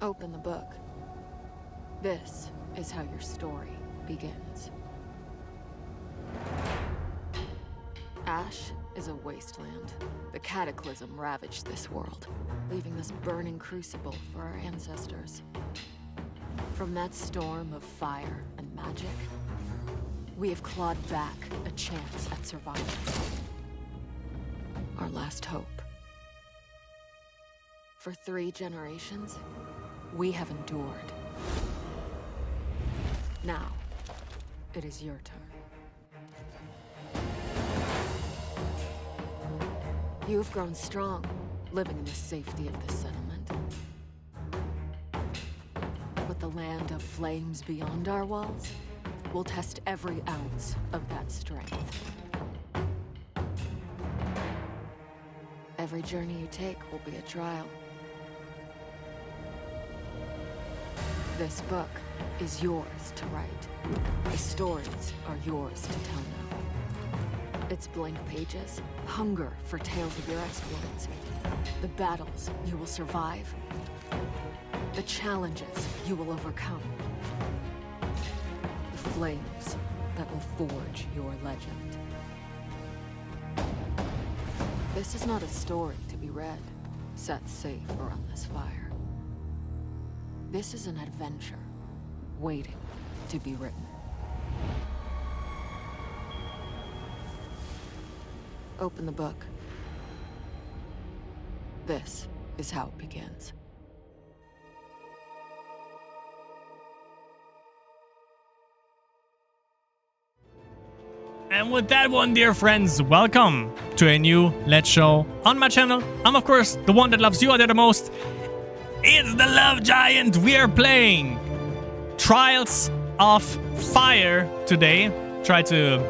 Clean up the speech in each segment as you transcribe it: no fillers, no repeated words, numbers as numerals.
Open the book. This is how your story begins. Ash is a wasteland. The cataclysm ravaged this world, leaving this burning crucible for our ancestors. From that storm of fire and magic, we have clawed back a chance at survival. Our last hope. For 3 generations, we have endured. Now, it is your turn. You have grown strong, living in the safety of this settlement. But the land of flames beyond our walls will test every ounce of that strength. Every journey you take will be a trial. This book is yours to write. The stories are yours to tell now. Its blank pages hunger for tales of your exploits. The battles you will survive. The challenges you will overcome. The flames that will forge your legend. This is not a story to be read, set safe around this fire. This is an adventure waiting to be written. Open the book. This is how it begins. And with that one, dear friends, welcome to a new Let's Show on my channel. I'm, of course, the one that loves you out there the most. It's the Love Giant. We are playing Trials of Fire today. Try to,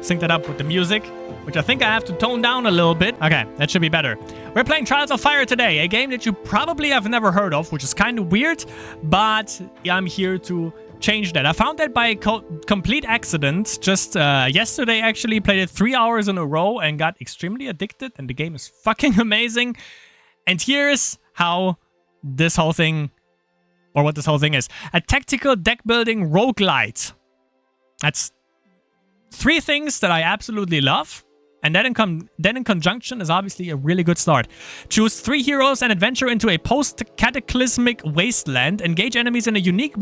sync that up with the music, which I think I have to tone down a little bit. Okay, that should be better. We're playing Trials of Fire today, a game that you probably have never heard of, which is kind of weird, but I'm here to change that. I found that by complete accident just yesterday, actually. Played it 3 hours in a row and got extremely addicted, and the game is fucking amazing. And here's how this whole thing, or what this whole thing is. A tactical deck building roguelite. That's 3 things that I absolutely love. And that in conjunction is obviously a really good start. Choose 3 heroes and adventure into a post-cataclysmic wasteland. Engage enemies in a unique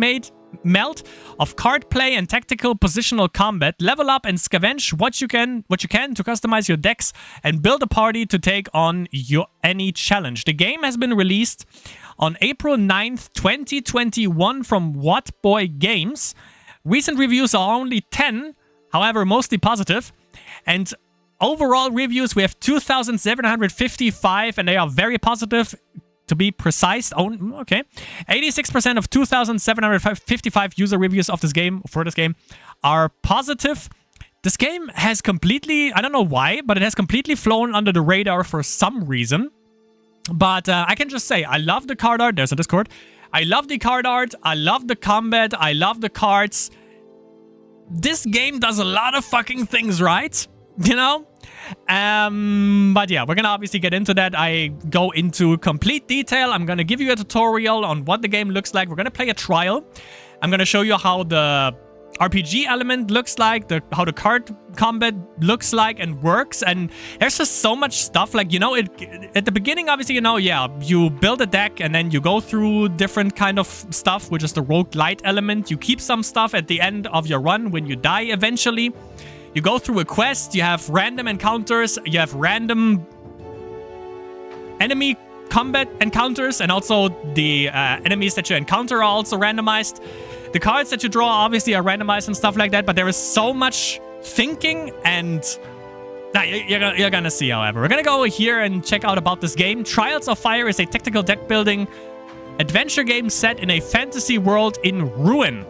melt of card play and tactical positional combat. Level up and scavenge what you can to customize your decks and build a party to take on any challenge. The game has been released on April 9th, 2021 from Whatboy Games. Recent reviews are only 10, however, mostly positive. And overall reviews, we have 2,755, and they are very positive, to be precise. Oh, okay. 86% of 2,755 user reviews of this game, for this game, are positive. This game has completely, I don't know why, but it has completely flown under the radar for some reason. But I can just say, I love the card art. There's a Discord. I love the card art. I love the combat. I love the cards. This game does a lot of fucking things right. But yeah, we're gonna obviously get into that. I go into complete detail. I'm gonna give you a tutorial on what the game looks like. We're gonna play a trial. I'm gonna show you how the RPG element looks like, how the card combat looks like and works. And there's just so much stuff. Like, at the beginning, obviously, you build a deck and then you go through different kind of stuff, which is the roguelite element. You keep some stuff at the end of your run when you die eventually. You go through a quest, you have random encounters, you have random enemy combat encounters, and also the enemies that you encounter are also randomized. The cards that you draw obviously are randomized and stuff like that, but there is so much thinking, and you're gonna see, however. We're gonna go here and check out about this game. Trials of Fire is a tactical deck building adventure game set in a fantasy world in ruin.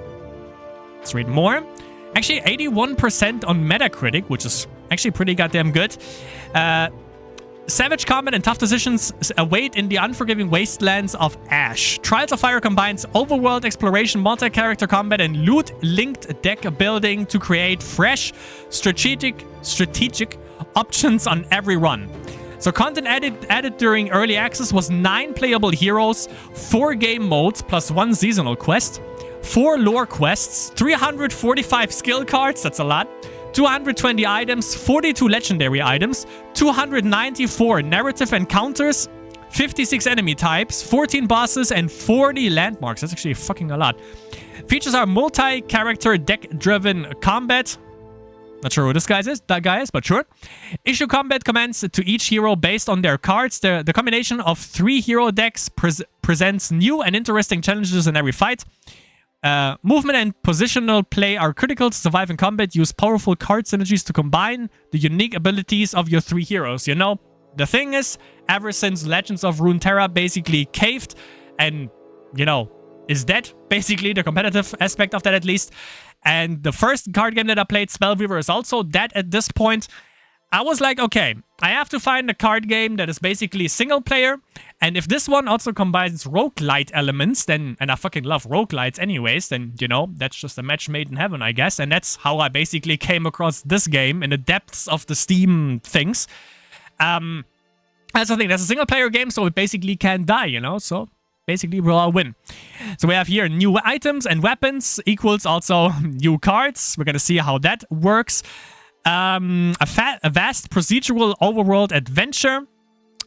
Let's read more. Actually, 81% on Metacritic, which is actually pretty goddamn good. Savage combat and tough decisions await in the unforgiving wastelands of Ash. Trials of Fire combines overworld exploration, multi-character combat, and loot-linked deck building to create fresh, strategic options on every run. So content added during early access was 9 playable heroes, 4 game modes plus 1 seasonal quest, 4 lore quests, 345 skill cards, that's a lot, 220 items, 42 legendary items, 294 narrative encounters, 56 enemy types, 14 bosses, and 40 landmarks. That's actually fucking a lot. Features are multi-character deck-driven combat. Not sure who this guy is, but sure. Issue combat commands to each hero based on their cards. The combination of 3 hero decks presents new and interesting challenges in every fight. Movement and positional play are critical to survive in combat. Use powerful card synergies to combine the unique abilities of your 3 heroes. You know, the thing is, ever since Legends of Runeterra basically caved and, you know, is dead, basically, the competitive aspect of that at least. And the first card game that I played, Spellweaver, is also dead at this point. I was like, okay, I have to find a card game that is basically single player. And if this one also combines roguelite elements, then, and I fucking love roguelites anyways, then, you know, that's just a match made in heaven, I guess. And that's how I basically came across this game in the depths of the Steam things. That's the thing, that's a single player game, so it basically can't die, you know, so basically we'll all win. So we have here new items and weapons equals also new cards. We're gonna see how that works. A vast procedural overworld adventure,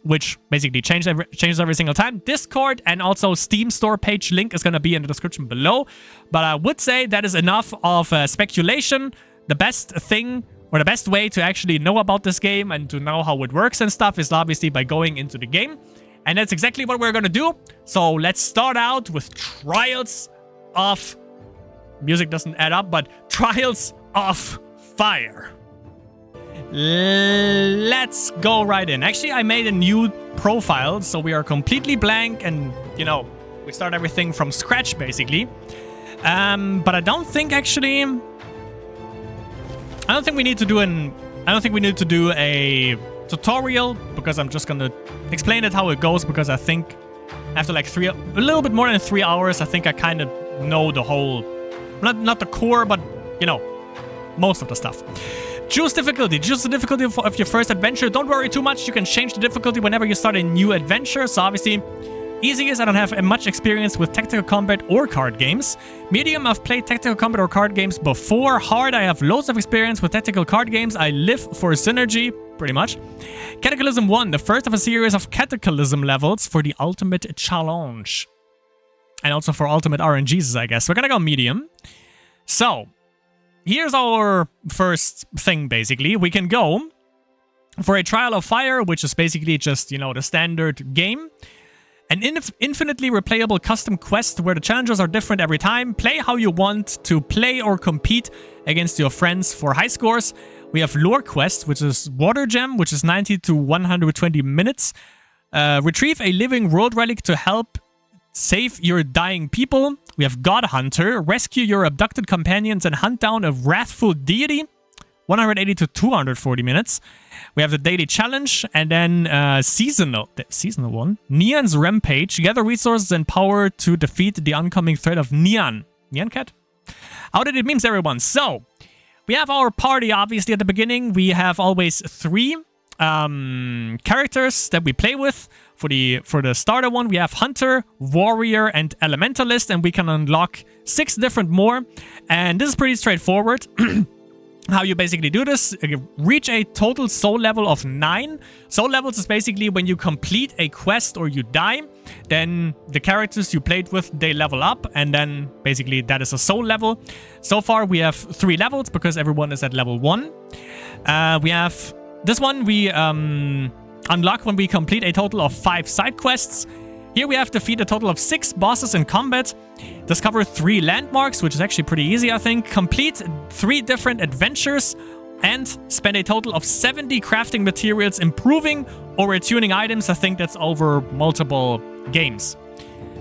which basically changes every single time. Discord and also Steam store page link is gonna be in the description below. But I would say that is enough of speculation. The best thing, or the best way to actually know about this game and to know how it works and stuff is obviously by going into the game. And that's exactly what we're gonna do. So let's start out with Trials of... Music doesn't add up, but Trials of Fire. Let's go right in. Actually, I made a new profile, so we are completely blank and, you know, we start everything from scratch, basically. But I don't think actually... I don't think we need to do a tutorial, because I'm just gonna explain it how it goes, because I think after like a little bit more than 3 hours, I think I kind of know the whole, not the core, but, you know, most of the stuff. Choose difficulty. Choose the difficulty of your first adventure. Don't worry too much. You can change the difficulty whenever you start a new adventure. So obviously, easy is I don't have much experience with tactical combat or card games. Medium, I've played tactical combat or card games before. Hard, I have loads of experience with tactical card games. I live for synergy, pretty much. Cataclysm 1, the first of a series of Cataclysm levels for the ultimate challenge. And also for ultimate RNGs, I guess. We're gonna go medium. So, here's our first thing, basically. We can go for a Trial of Fire, which is basically just, you know, the standard game. An infinitely replayable custom quest where the challenges are different every time. Play how you want to play or compete against your friends for high scores. We have Lore Quest, which is Water Gem, which is 90 to 120 minutes. Retrieve a living world relic to help save your dying people. We have God Hunter. Rescue your abducted companions and hunt down a wrathful deity. 180 to 240 minutes. We have the daily challenge, and then seasonal one. Neon's Rampage. Gather resources and power to defeat the oncoming threat of Neon. Neon Cat? How did it memes, everyone? So, we have our party, obviously, at the beginning. We have always 3 characters that we play with. For the starter one, we have Hunter, Warrior, and Elementalist, and we can unlock 6 different more. And this is pretty straightforward. How you basically do this, reach a total soul level of 9. Soul levels is basically when you complete a quest or you die, then the characters you played with, they level up, and then basically that is a soul level. So far we have 3 levels because everyone is at level 1. We have this one we unlock when we complete a total of 5 side quests. Here we have to defeat a total of 6 bosses in combat, discover 3 landmarks, which is actually pretty easy, I think, complete 3 different adventures, and spend a total of 70 crafting materials improving or retuning items. I think that's over multiple games.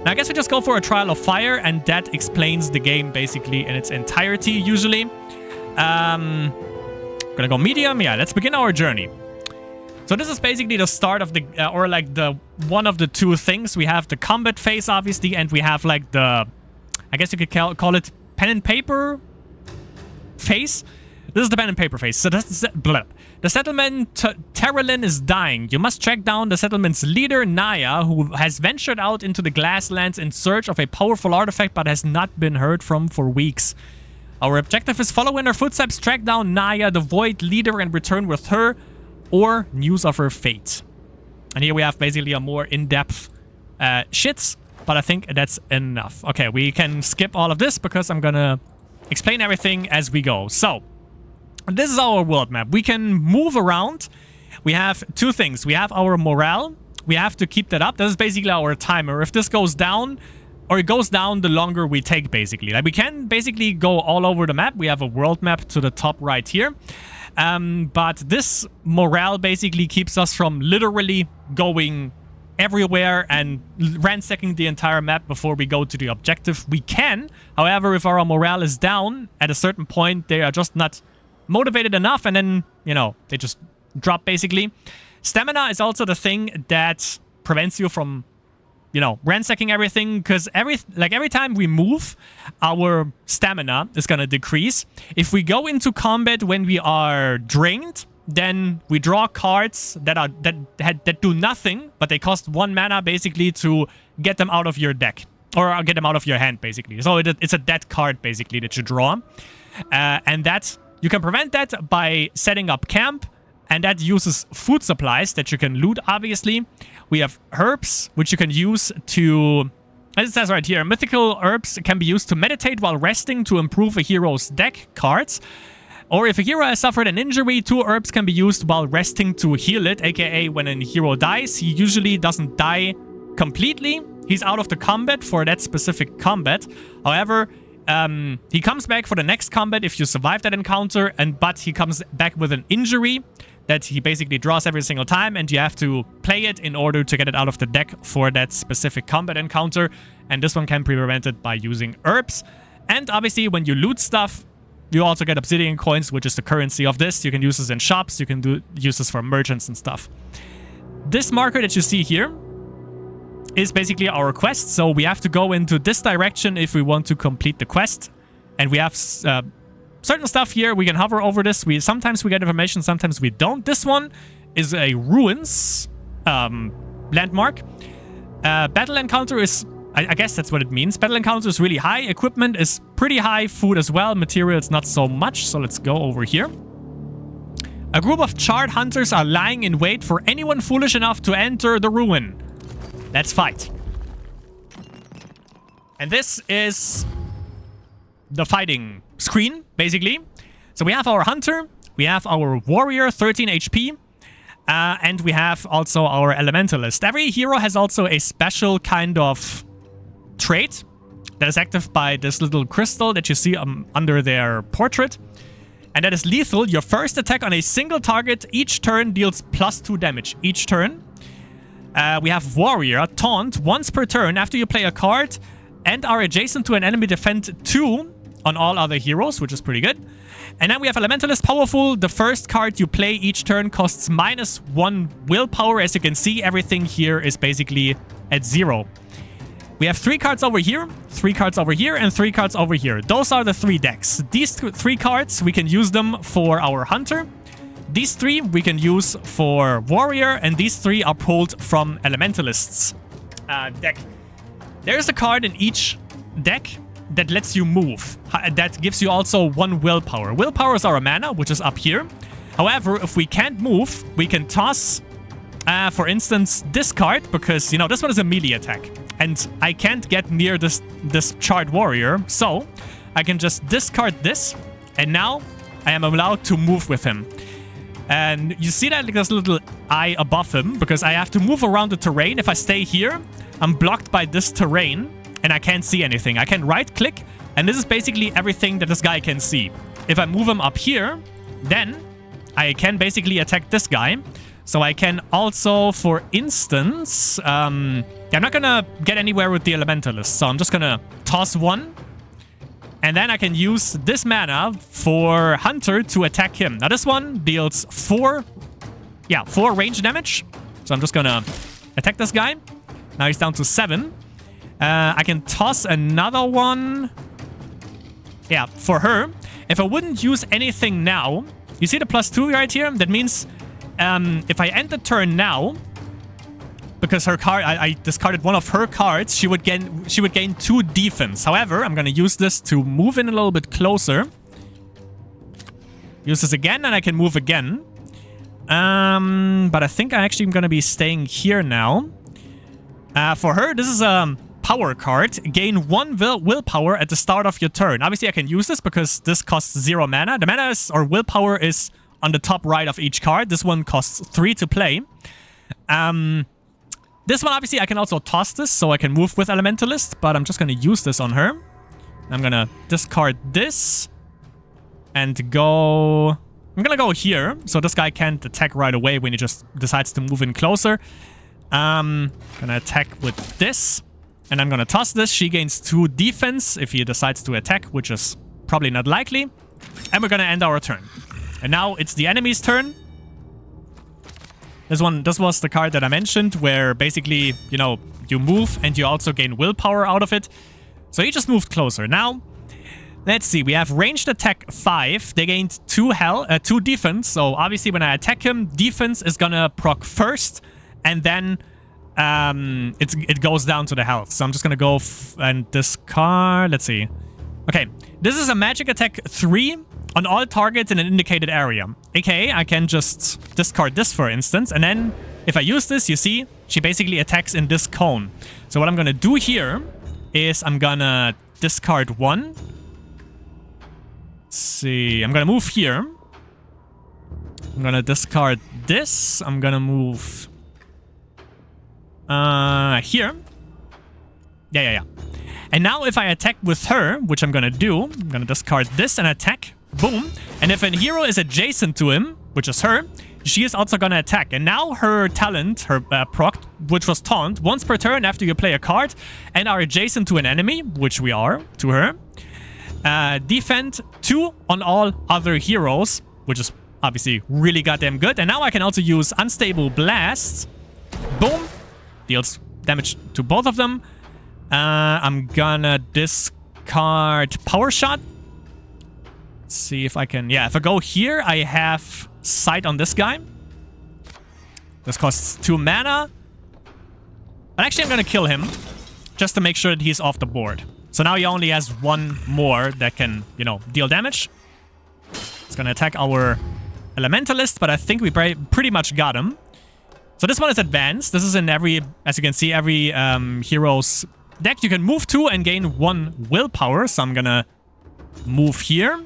Now, I guess we just go for a Trial of Fire, and that explains the game basically in its entirety, usually. Gonna go medium. Yeah, let's begin our journey. So this is basically the start of the, or like the one of the 2 things. We have the combat phase, obviously, and we have like the, I guess you could call it pen and paper phase. This is the pen and paper phase. So the settlement Terralin is dying. You must track down the settlement's leader, Naya, who has ventured out into the Glasslands in search of a powerful artifact but has not been heard from for weeks. Our objective is follow in her footsteps, track down Naya, the Void leader, and return with her or news of her fate. And here we have basically a more in-depth shits, but I think that's enough. Okay, we can skip all of this because I'm gonna explain everything as we go. So, this is our world map. We can move around. We have two things. We have our morale. We have to keep that up. This is basically our timer. If this goes down, or it goes down the longer we take, basically. Like, we can basically go all over the map. We have a world map to the top right here. But this morale basically keeps us from literally going everywhere and ransacking the entire map before we go to the objective. We can, however, if our morale is down at a certain point, they are just not motivated enough, and then, you know, they just drop, basically. Stamina is also the thing that prevents you from, you know, ransacking everything, because every time we move, our stamina is gonna decrease. If we go into combat when we are drained, then we draw cards that do nothing, but they cost 1 mana basically to get them out of your deck, or get them out of your hand, basically. So it's a dead card basically that you draw, and that you can prevent that by setting up camp. And that uses food supplies that you can loot, obviously. We have herbs, which you can use to... As it says right here, mythical herbs can be used to meditate while resting to improve a hero's deck cards. Or if a hero has suffered an injury, 2 herbs can be used while resting to heal it, aka when a hero dies, he usually doesn't die completely. He's out of the combat for that specific combat. However, he comes back for the next combat if you survive that encounter, but he comes back with an injury that he basically draws every single time, and you have to play it in order to get it out of the deck for that specific combat encounter. And this one can be prevented by using herbs. And obviously, when you loot stuff, you also get obsidian coins, which is the currency of this. You can use this in shops, you can use this for merchants and stuff. This marker that you see here is basically our quest, so we have to go into this direction if we want to complete the quest. And we have certain stuff here. We can hover over this. Sometimes we get information, sometimes we don't. This one is a ruins landmark. Battle encounter is, I guess that's what it means. Battle encounter is really high. Equipment is pretty high. Food as well. Materials not so much. So let's go over here. A group of charred hunters are lying in wait for anyone foolish enough to enter the ruin. Let's fight. And this is the fighting screen, basically. So we have our hunter, we have our warrior, 13 HP, and we have also our elementalist. Every hero has also a special kind of trait that is active by this little crystal that you see under their portrait. And that is lethal. Your first attack on a single target each turn deals +2 damage each turn. We have warrior, taunt, once per turn after you play a card and are adjacent to an enemy, defend 2 on all other heroes, which is pretty good. And then we have elementalist, powerful. The first card you play each turn costs -1 willpower. As you can see, everything here is basically at 0. We have 3 cards over here, 3 cards over here, and 3 cards over here. Those are the 3 decks. These 3 cards, we can use them for our hunter. These 3 we can use for warrior, and these 3 are pulled from elementalist's deck. There's a card in each deck that lets you move. That gives you also 1 willpower. Willpower is our mana, which is up here. However, if we can't move, we can toss, for instance, this card, because, you know, this one is a melee attack. And I can't get near this charred warrior, so I can just discard this, and now I am allowed to move with him. And you see that, like, there's a little eye above him, because I have to move around the terrain. If I stay here, I'm blocked by this terrain, and I can't see anything. I can right-click, and this is basically everything that this guy can see. If I move him up here, then I can basically attack this guy. So I can also, for instance... I'm not gonna get anywhere with the elementalist, so I'm just gonna toss 1. And then I can use this mana for Hunter to attack him. Now this one deals 4 range damage. So I'm just gonna attack this guy. Now he's down to 7. I can toss another one. Yeah, for her. if I wouldn't use anything now, you see the +2 right here? That means if I end the turn now, because her card, I discarded one of her cards, she would gain 2 defense. However, I'm gonna use this to move in a little bit closer. Use this again, and I can move again. But I think I actually am gonna be staying here now. For her, this is a power card. Gain 1 willpower at the start of your turn. Obviously, I can use this because this costs 0 mana. The mana is, or willpower is on the top right of each card. This one costs 3 to play. This one, obviously, I can also toss this, so I can move with Elementalist, but I'm just going to use this on her. I'm going to discard this and go... I'm going to go here, so this guy can't attack right away when he just decides to move in closer. Going to attack with this, and I'm going to toss this. She gains 2 defense if he decides to attack, which is probably not likely. And we're going to end our turn. And now it's the enemy's turn. This was the card that I mentioned, where basically, you know, you move and you also gain willpower out of it. So he just moved closer. Now, let's see. We have ranged attack 5. They gained 2 defense. So obviously, when I attack him, defense is gonna proc first, and then it goes down to the health. So I'm just gonna go and discard. Let's see. Okay, this is a magic attack 3. On all targets in an indicated area. Okay, I can just discard this, for instance. And then, if I use this, you see, she basically attacks in this cone. So what I'm going to do here is I'm going to discard 1. Let's see. I'm going to move here. I'm going to discard this. I'm going to move... here. Yeah. And now if I attack with her, which I'm going to do, I'm going to discard this and attack. Boom. And if a hero is adjacent to him, which is her, she is also going to attack. And now her talent, her proc, which was taunt, once per turn after you play a card and are adjacent to an enemy, which we are to her, defend 2 on all other heroes, which is obviously really goddamn good. And now I can also use Unstable Blast. Boom. Deals damage to both of them. I'm gonna discard Power Shot. See if I can... Yeah, if I go here, I have sight on this guy. This costs 2 mana. But actually, I'm going to kill him just to make sure that he's off the board. So now he only has 1 more that can, you know, deal damage. It's going to attack our Elementalist, but I think we pretty much got him. So this one is advanced. This is in every, as you can see, every hero's deck. You can move 2 and gain 1 willpower. So I'm going to move here.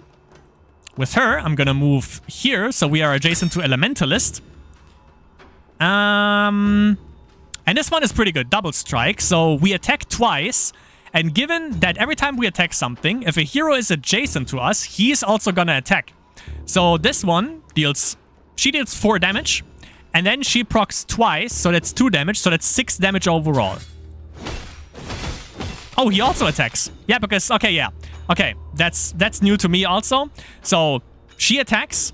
With her, I'm gonna move here, so we are adjacent to Elementalist. And this one is pretty good, double strike. So we attack twice, and given that every time we attack something, if a hero is adjacent to us, he's also gonna attack. So this one deals 4 damage, and then she procs twice, so that's 2 damage, so that's 6 damage overall. Oh, he also attacks. Yeah, because, okay, yeah. Okay, that's new to me also. So, she attacks,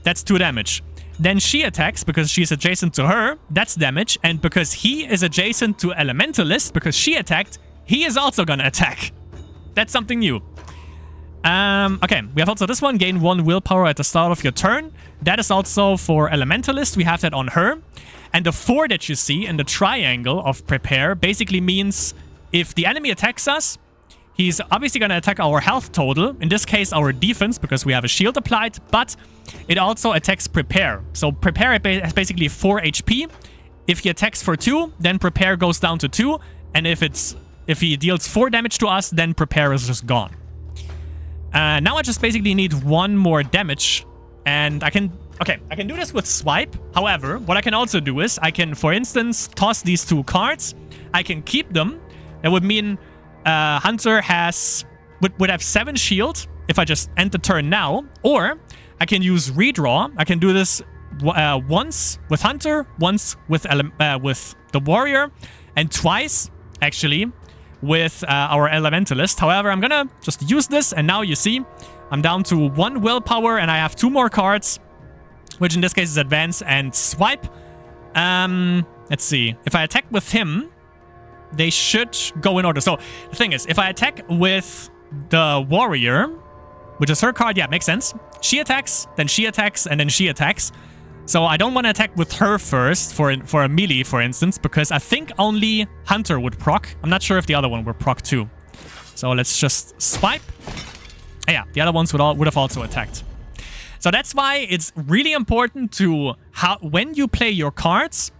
that's 2 damage. Then she attacks because she's adjacent to her, that's damage. And because he is adjacent to Elementalist, because she attacked, he is also gonna attack. That's something new. Okay, we have also this one, gain 1 willpower at the start of your turn. That is also for Elementalist, we have that on her. And the 4 that you see in the triangle of prepare basically means if the enemy attacks us, he's obviously going to attack our health total, in this case our defense, because we have a shield applied, but it also attacks prepare. So prepare has basically 4 HP. If he attacks for 2, then prepare goes down to 2, and if he deals 4 damage to us, then prepare is just gone. Now I just basically need 1 more damage, and I can do this with swipe. However, what I can also do is I can, for instance, toss these 2 cards. I can keep them. That would mean Hunter would have 7 shield if I just end the turn now. Or I can use redraw. I can do this once with Hunter, once with the warrior, and twice, actually, with our Elementalist. However, I'm gonna just use this, and now you see I'm down to 1 willpower, and I have 2 more cards, which in this case is advance and swipe. Let's see. If I attack with him, they should go in order. So the thing is, if I attack with the warrior, which is her card. Yeah, makes sense. She attacks, and then she attacks. So I don't want to attack with her first for a melee, for instance, because I think only Hunter would proc. I'm not sure if the other one would proc too. So let's just swipe. Yeah, the other ones would have also attacked. So that's why it's really important to when you play your cards,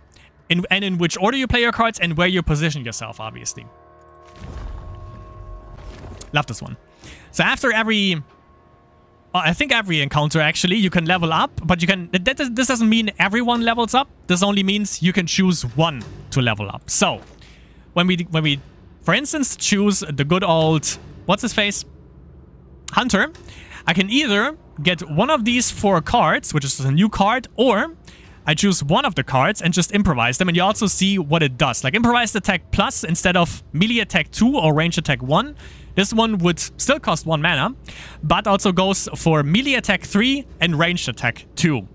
and in which order you play your cards, and where you position yourself, obviously. Love this one. So after every... I think every encounter, actually, you can level up, but you can... This doesn't mean everyone levels up. This only means you can choose one to level up. So, when we for instance, choose the good old... What's his face? Hunter. I can either get one of these 4 cards, which is a new card, or I choose one of the cards and just improvise them, and you also see what it does. Like, improvised attack plus instead of melee attack 2 or range attack 1. This one would still cost 1 mana, but also goes for melee attack 3 and ranged attack 2.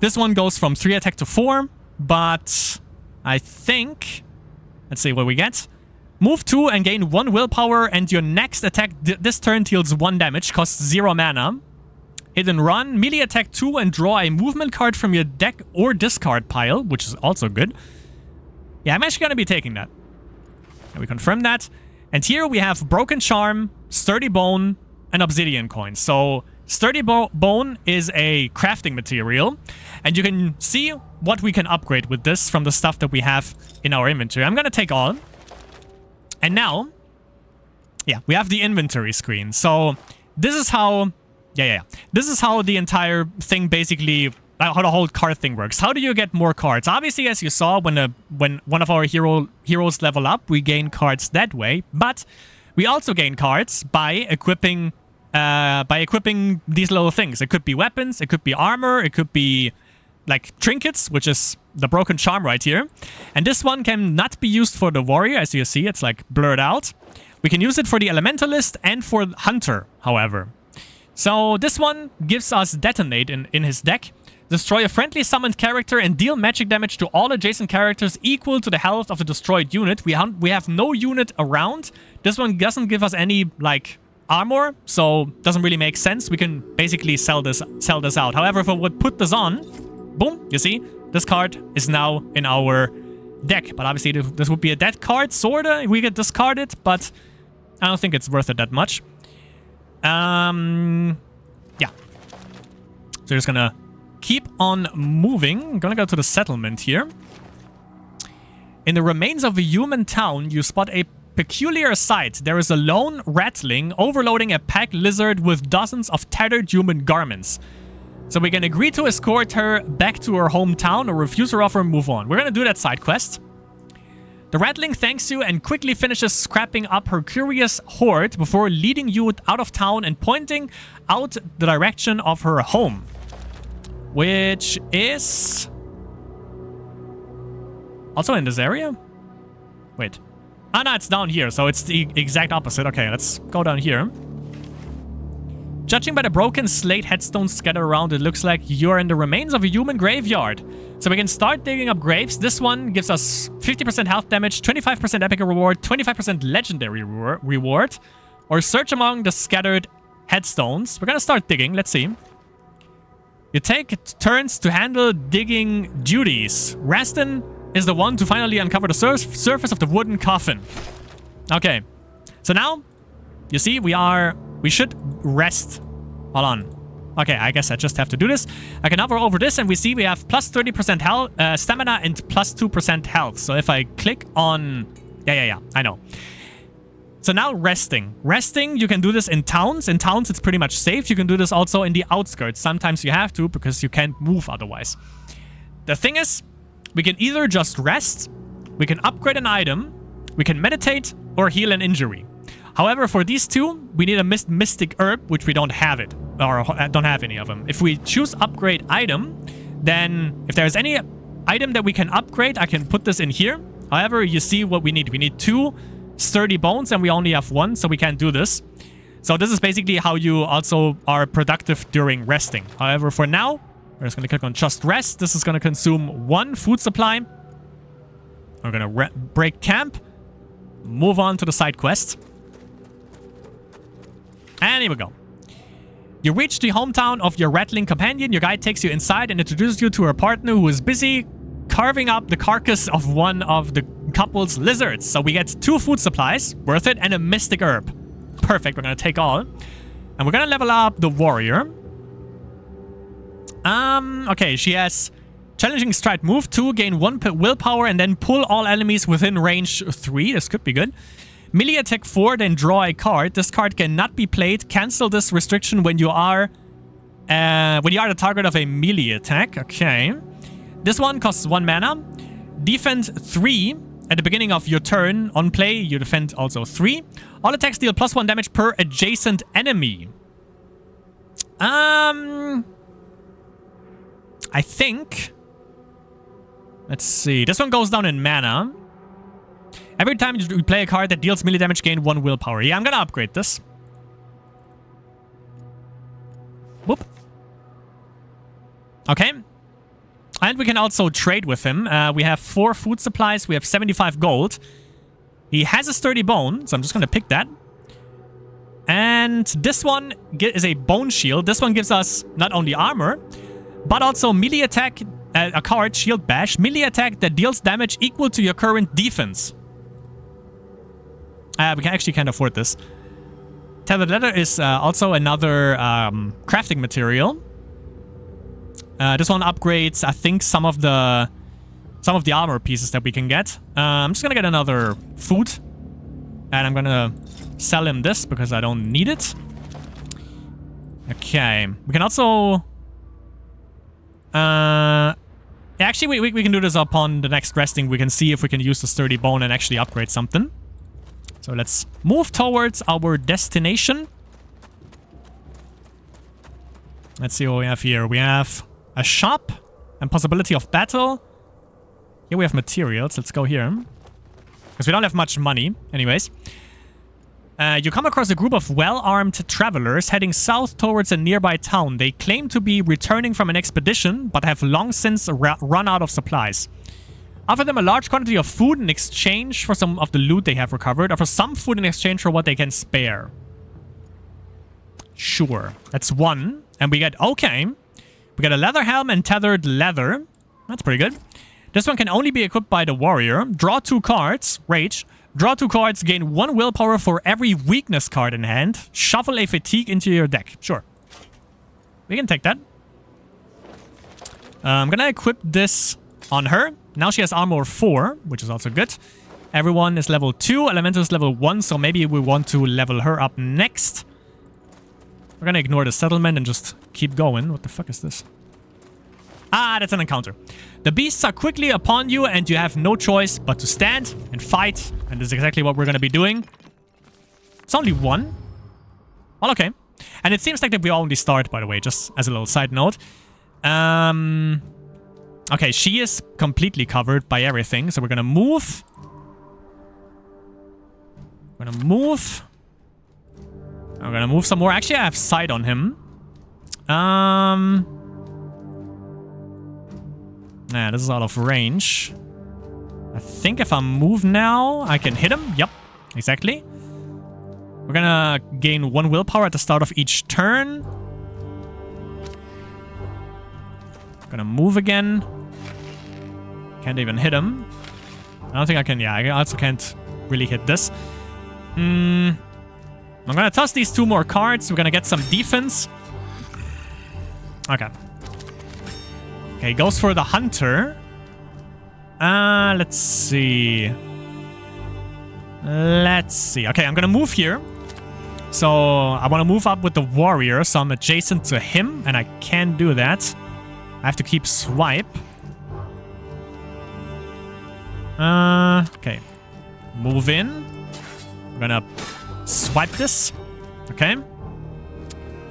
This one goes from 3 attack to 4, but I think... Let's see what we get. Move 2 and gain 1 willpower, and your next attack this turn deals 1 damage, costs 0 mana. Hit and run, melee attack 2 and draw a movement card from your deck or discard pile, which is also good. Yeah, I'm actually going to be taking that. And we confirm that. And here we have Broken Charm, Sturdy Bone, and Obsidian Coins. So Sturdy Bone is a crafting material, and you can see what we can upgrade with this from the stuff that we have in our inventory. I'm going to take all. And now, yeah, we have the inventory screen. So this is how, this is how the entire thing basically, how the whole card thing works. How do you get more cards? Obviously, as you saw, when one of our heroes level up, we gain cards that way. But we also gain cards by equipping these little things. It could be weapons, it could be armor, it could be like trinkets, which is the Broken Charm right here. And this one can not be used for the warrior, as you see, it's like blurred out. We can use it for the elementalist and for hunter, however. So this one gives us detonate in his deck. Destroy a friendly summoned character and deal magic damage to all adjacent characters equal to the health of the destroyed unit. We have no unit around. This one doesn't give us any, like, armor, so doesn't really make sense. We can basically sell this out. However, if I would put this on, boom, you see, this card is now in our deck. But obviously, this would be a dead card, sorta. We could discard it, but I don't think it's worth it that much. Yeah. So we're just gonna keep on moving. I'm gonna go to the settlement here. In the remains of a human town, you spot a peculiar sight. There is a lone ratling overloading a pack lizard with dozens of tattered human garments. So we can agree to escort her back to her hometown or refuse her offer and move on. We're gonna do that side quest. The ratling thanks you and quickly finishes scrapping up her curious hoard before leading you out of town and pointing out the direction of her home. Which is also in this area? Wait. Ah, no, it's down here, so it's the exact opposite. Okay, let's go down here. Judging by the broken slate headstones scattered around, it looks like you're in the remains of a human graveyard. So we can start digging up graves. This one gives us 50% health damage, 25% epic reward, 25% legendary reward. Or search among the scattered headstones. We're gonna start digging. Let's see. You take turns to handle digging duties. Rastin is the one to finally uncover the surface of the wooden coffin. Okay. So now, you see, we should rest. Hold on. Okay, I guess I just have to do this. I can hover over this and we see we have plus 30% health, stamina and plus 2% health. So if I click on... Yeah, I know. So now resting. Resting, you can do this in towns. In towns, it's pretty much safe. You can do this also in the outskirts. Sometimes you have to because you can't move otherwise. The thing is, we can either just rest, we can upgrade an item, we can meditate, or heal an injury. However, for these two, we need a mystic herb, which we don't have it, or don't have any of them. If we choose upgrade item, then if there's any item that we can upgrade, I can put this in here. However, you see what we need. We need 2 sturdy bones, and we only have 1, so we can't do this. So this is basically how you also are productive during resting. However, for now, we're just going to click on just rest. This is going to consume 1 food supply. We're going to break camp, move on to the side quest. And here we go. You reach the hometown of your rattling companion. Your guide takes you inside and introduces you to her partner who is busy carving up the carcass of one of the couple's lizards. So we get 2 food supplies, worth it, and a mystic herb. Perfect, we're gonna take all. And we're gonna level up the warrior. Okay, she has challenging stride move 2, gain 1 willpower, and then pull all enemies within range 3. This could be good. Melee attack 4, then draw a card. This card cannot be played. Cancel this restriction when you are the target of a melee attack. Okay. This one costs 1 mana. Defend 3 at the beginning of your turn. On play, you defend also 3. All attacks deal +1 damage per adjacent enemy. I think... Let's see. This one goes down in mana. Every time you play a card that deals melee damage, gain 1 willpower. Yeah, I'm gonna upgrade this. Whoop. Okay. And we can also trade with him. We have 4 food supplies. We have 75 gold. He has a sturdy bone, so I'm just gonna pick that. And this one is a bone shield. This one gives us not only armor, but also melee attack, a card, shield bash, melee attack that deals damage equal to your current defense. We can't afford this. Tethered leather is also another crafting material. This one upgrades, I think, some of the armor pieces that we can get. I'm just gonna get another food, and I'm gonna sell him this because I don't need it. Okay, we can also. Actually, we can do this upon the next resting. We can see if we can use the sturdy bone and actually upgrade something. So let's move towards our destination. Let's see what we have here. We have a shop and possibility of battle. Here we have materials. Let's go here. Because we don't have much money. Anyways. You come across a group of well-armed travelers heading south towards a nearby town. They claim to be returning from an expedition, but have long since run out of supplies. Offer them a large quantity of food in exchange for some of the loot they have recovered. Offer some food in exchange for what they can spare. Sure. That's 1. And we get... Okay. We get a leather helm and tethered leather. That's pretty good. This one can only be equipped by the warrior. Draw 2 cards. Rage. Draw 2 cards. Gain 1 willpower for every weakness card in hand. Shuffle a fatigue into your deck. Sure. We can take that. I'm gonna equip this on her. Now she has armor 4, which is also good. Everyone is level 2. Elemental is level 1, so maybe we want to level her up next. We're gonna ignore the settlement and just keep going. What the fuck is this? Ah, that's an encounter. The beasts are quickly upon you, and you have no choice but to stand and fight. And this is exactly what we're gonna be doing. It's only 1. Well, okay. And it seems like that we only start, by the way, just as a little side note. Okay, she is completely covered by everything, so we're gonna move. We're gonna move. I'm gonna move some more. Actually, I have sight on him. Nah, this is out of range. I think if I move now, I can hit him. Yep, exactly. We're gonna gain 1 willpower at the start of each turn. Gonna move again. Can't even hit him. I don't think I can. Yeah, I also can't really hit this. I'm gonna toss these 2 more cards. We're gonna get some defense. Okay. Okay, goes for the hunter. Let's see. Let's see. Okay, I'm gonna move here. So I want to move up with the warrior, so I'm adjacent to him, and I can't do that. I have to keep swipe. Okay. Move in. We're gonna swipe this. Okay.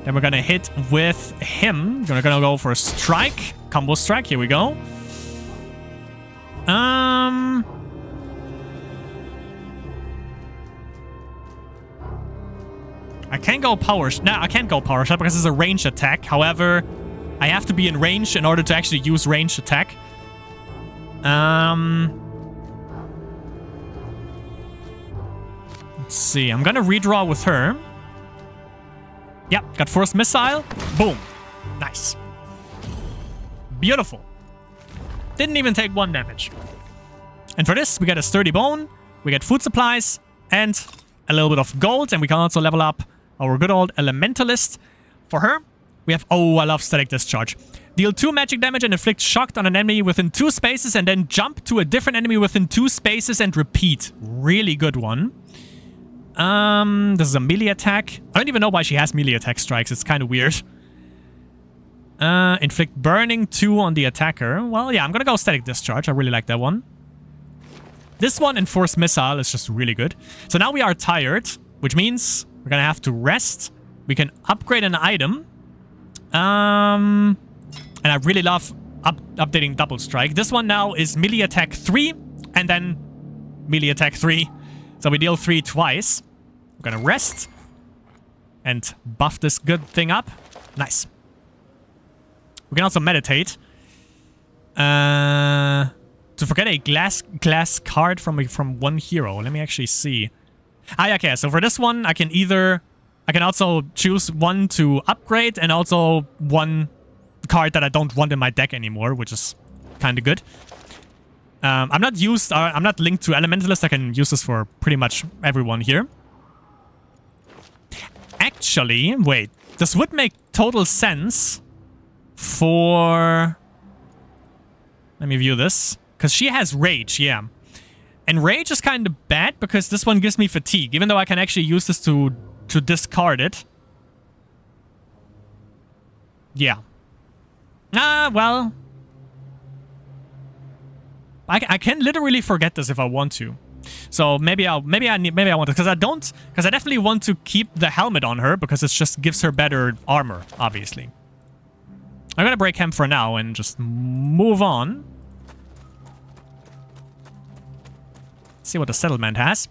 Then we're gonna hit with him. We're gonna go for a strike. Combo strike. Here we go. I can't go power... No, I can't go power shot because it's a ranged attack. However, I have to be in range in order to actually use ranged attack. Let's see. I'm gonna redraw with her. Yep, got force missile. Boom. Nice. Beautiful. Didn't even take 1 damage. And for this, we get a sturdy bone, we get food supplies, and a little bit of gold, and we can also level up our good old elementalist. For her, we have... Oh, I love static discharge. Deal 2 magic damage and inflict shock on an enemy within 2 spaces, and then jump to a different enemy within 2 spaces and repeat. Really good one. This is a melee attack. I don't even know why she has melee attack strikes. It's kind of weird. Inflict burning 2 on the attacker. Well, yeah, I'm gonna go static discharge. I really like that one. This one, Enforced Missile, is just really good. So now we are tired, which means we're gonna have to rest. We can upgrade an item. And I really love updating Double Strike. This one now is melee attack 3, and then melee attack 3. So we deal 3 twice. We're gonna rest and buff this good thing up. Nice. We can also meditate. To forget a glass card from one hero. Let me actually see. Okay, so for this one, I can also choose one to upgrade and also one card that I don't want in my deck anymore, which is kind of good. I'm not linked to Elementalist. I can use this for pretty much everyone here. Actually, wait. This would make total sense for... Let me view this. Because she has Rage, yeah. And Rage is kind of bad because this one gives me Fatigue, even though I can actually use this to discard it. Yeah. Well... I can literally forget this if I want to. So maybe I want to, because I definitely want to keep the helmet on her because it just gives her better armor, obviously. I'm gonna break him for now and just move on. See what the settlement has.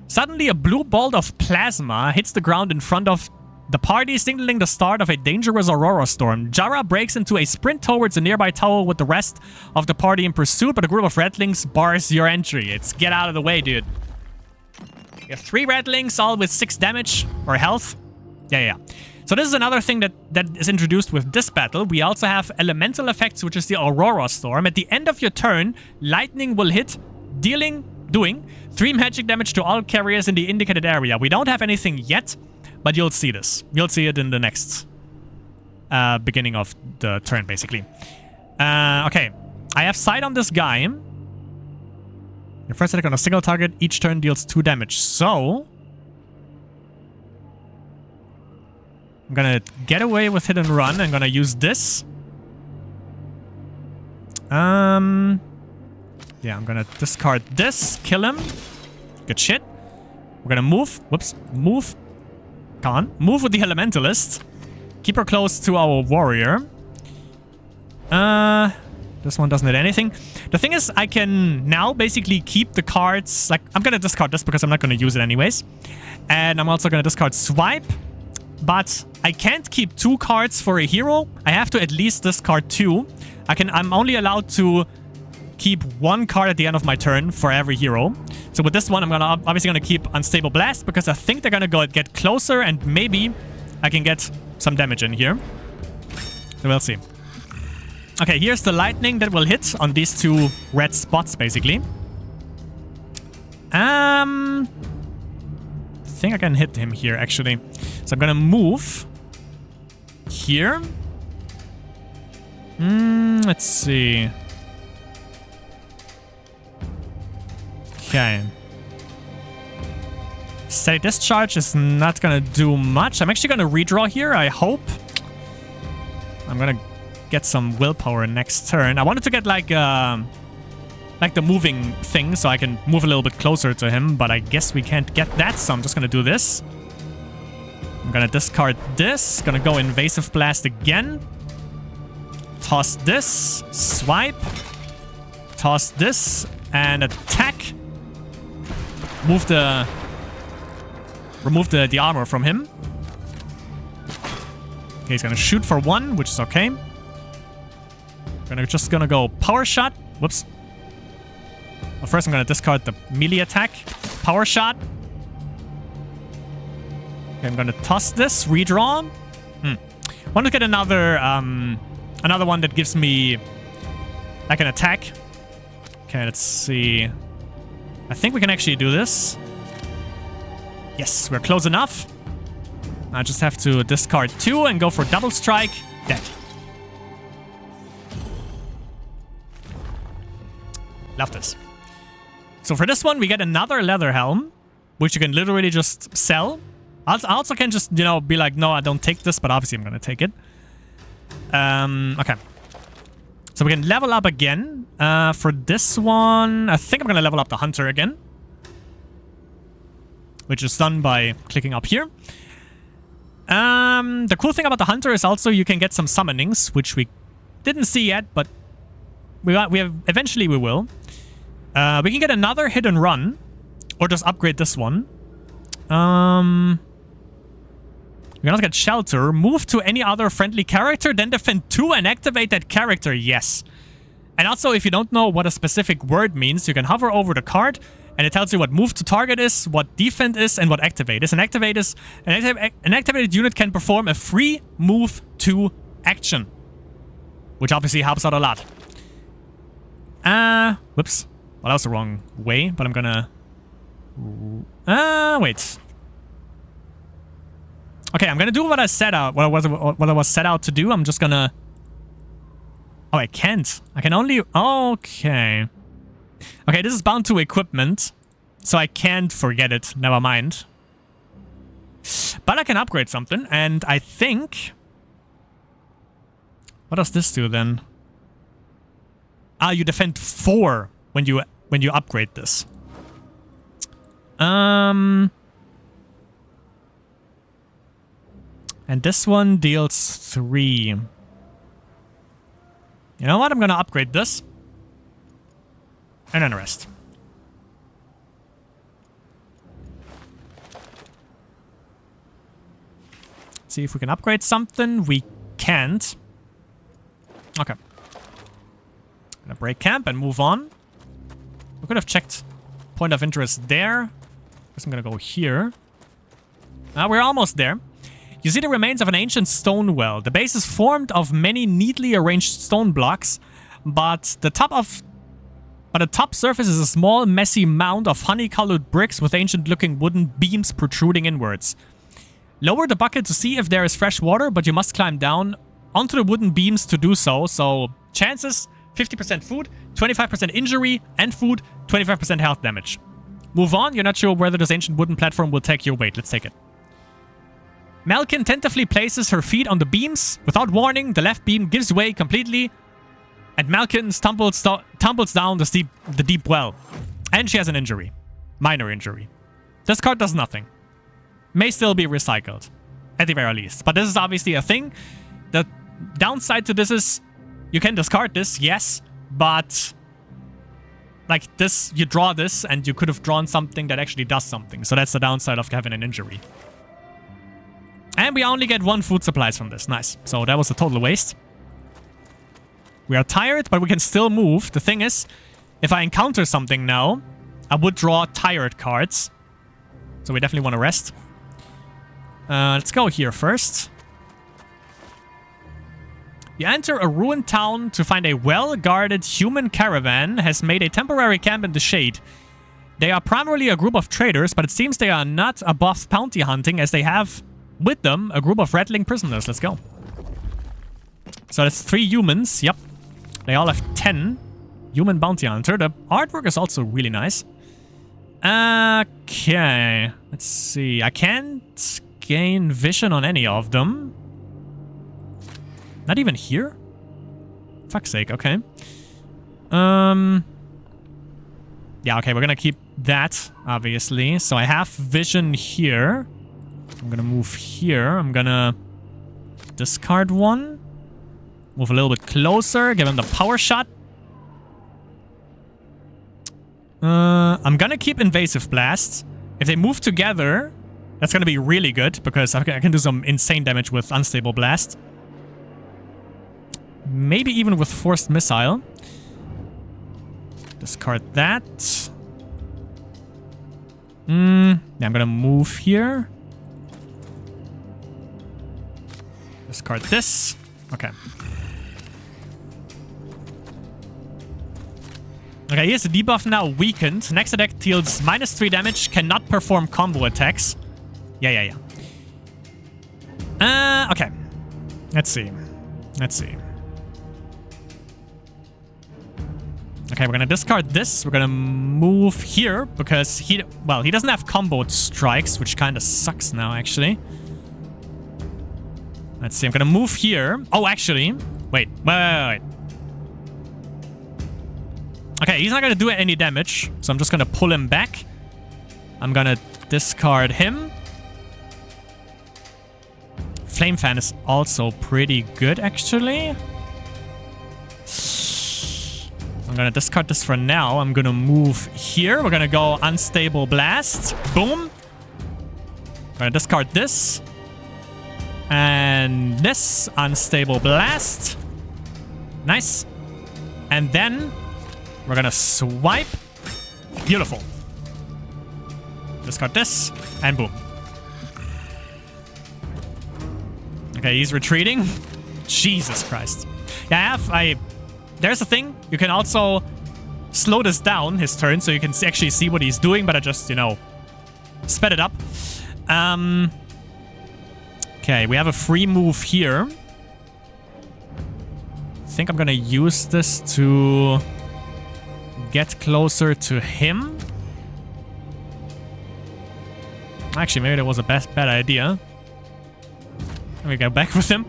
Suddenly a blue bolt of plasma hits the ground in front of the party, signaling the start of a dangerous aurora storm. Jara breaks into a sprint towards a nearby tower with the rest of the party in pursuit, but a group of redlings bars your entry. It's get out of the way, dude. You have 3 redlings, all with 6 damage or health. Yeah. So this is another thing that is introduced with this battle. We also have elemental effects, which is the aurora storm. At the end of your turn, lightning will hit, doing 3 magic damage to all carriers in the indicated area. We don't have anything yet, but you'll see this. You'll see it in the next beginning of the turn, basically. Okay. I have sight on this guy. Your first attack on a single target each turn deals 2 damage. So... I'm gonna get away with hit and run. I'm gonna use this. Yeah, I'm gonna discard this. Kill him. Good shit. We're gonna move. Whoops. Move. Come on. Move with the Elementalist. Keep her close to our warrior. This one doesn't hit anything. The thing is, I can now basically keep the cards. Like, I'm gonna discard this because I'm not gonna use it anyways. And I'm also gonna discard Swipe. But I can't keep 2 cards for a hero. I have to at least discard 2. I'm only allowed to keep 1 card at the end of my turn for every hero. So with this one, I'm obviously gonna keep Unstable Blast because I think they're gonna get closer and maybe I can get some damage in here. So we'll see. Okay, here's the lightning that will hit on these 2 red spots, basically. I think I can hit him here, actually. So I'm gonna move here. Let's see. Okay. Static Discharge is not gonna do much. I'm actually gonna redraw here, I hope. I'm gonna get some willpower next turn. I wanted to get like the moving thing so I can move a little bit closer to him, but I guess we can't get that, so I'm just gonna do this. I'm gonna discard this. Gonna go Invasive Blast again. Toss this. Swipe. Toss this. And attack. Remove the armor from him. Okay, he's gonna shoot for 1, which is okay. Just gonna go Power Shot. Whoops. Well, first I'm gonna discard the melee attack. Power Shot. Okay, I'm gonna toss this, redraw. Want to get another another one that gives me like an attack. Okay, let's see. I think we can actually do this. Yes, we're close enough. I just have to discard 2 and go for double strike. Dead. Love this. So for this one, we get another leather helm, which you can literally just sell. I also can just, you know, be like, no, I don't take this, but obviously I'm going to take it. Okay. So we can level up again. For this one, I think I'm going to level up the hunter again, which is done by clicking up here. The cool thing about the hunter is also you can get some summonings, which we didn't see yet, but eventually we will. We can get another hit and run, or just upgrade this one. We can also get shelter, move to any other friendly character, then defend 2 and activate that character. Yes. And also, if you don't know what a specific word means, you can hover over the card and it tells you what move to target is, what defend is, and what activate is. An activated unit can perform a free move to action, which obviously helps out a lot. Whoops. Well, that was the wrong way, but I'm gonna... wait. Okay, I'm gonna do what I set out, what I was set out to do. I'm just gonna... Oh, I can't. I can only... Okay. Okay, this is bound to equipment, so I can't forget it. Never mind. But I can upgrade something, and I think... What does this do then? Ah, you defend 4 when you upgrade this. And this one deals 3. You know what? I'm gonna upgrade this. And then rest. See if we can upgrade something. We can't. Okay. Gonna break camp and move on. We could have checked point of interest there. Guess I'm gonna go here. We're almost there. You see the remains of an ancient stone well. The base is formed of many neatly arranged stone blocks, but the top surface is a small, messy mound of honey-colored bricks with ancient-looking wooden beams protruding inwards. Lower the bucket to see if there is fresh water, but you must climb down onto the wooden beams to do so. So, chances, 50% food, 25% injury, and food, 25% health damage. Move on. You're not sure whether this ancient wooden platform will take your weight. Let's take it. Malkin tentatively places her feet on the beams. Without warning, the left beam gives way completely, and Malkin tumbles down the deep well. And she has an injury. Minor injury. This card does nothing. May still be recycled, at the very least. But this is obviously a thing. The downside to this is you can discard this, yes, but like this, you draw this, and you could have drawn something that actually does something. So that's the downside of having an injury. And we only get 1 food supplies from this. Nice. So that was a total waste. We are tired, but we can still move. The thing is, if I encounter something now, I would draw tired cards. So we definitely want to rest. Let's go here first. You enter a ruined town to find a well-guarded human caravan has made a temporary camp in the shade. They are primarily a group of traders, but it seems they are not above bounty hunting as they have with them a group of rattling prisoners. Let's go. So that's 3 humans. Yep. They all have 10. Human bounty hunter. The artwork is also really nice. Okay. Let's see. I can't gain vision on any of them. Not even here? Fuck's sake. Okay. Yeah, okay. We're gonna keep that, obviously. So I have vision here. I'm gonna move here. I'm gonna discard 1. Move a little bit closer. Give him the power shot. I'm gonna keep invasive blast. If they move together, that's gonna be really good because I can do some insane damage with unstable blast. Maybe even with forced missile. Discard that. Yeah, I'm gonna move here. Discard this. Okay. Okay, here's the debuff now weakened. Next attack deals -3 damage, cannot perform combo attacks. Yeah. Okay. Let's see. Okay, we're gonna discard this. We're gonna move here because he doesn't have combo strikes, which kind of sucks now, actually. Let's see, I'm gonna move here. Oh, actually, wait. Okay, he's not gonna do any damage, so I'm just gonna pull him back. I'm gonna discard him. Flame Fan is also pretty good, actually. I'm gonna discard this for now. I'm gonna move here. We're gonna go Unstable Blast. Boom. I'm gonna discard this. And this. Unstable Blast. Nice. And then we're gonna swipe. Beautiful. Discard this. And boom. Okay, he's retreating. Jesus Christ. Yeah, there's a thing. You can also slow this down, his turn, so you can actually see what he's doing, but I just, sped it up. Okay, we have a free move here. I think I'm gonna use this to get closer to him. Actually, maybe that was a bad idea. Let me go back with him.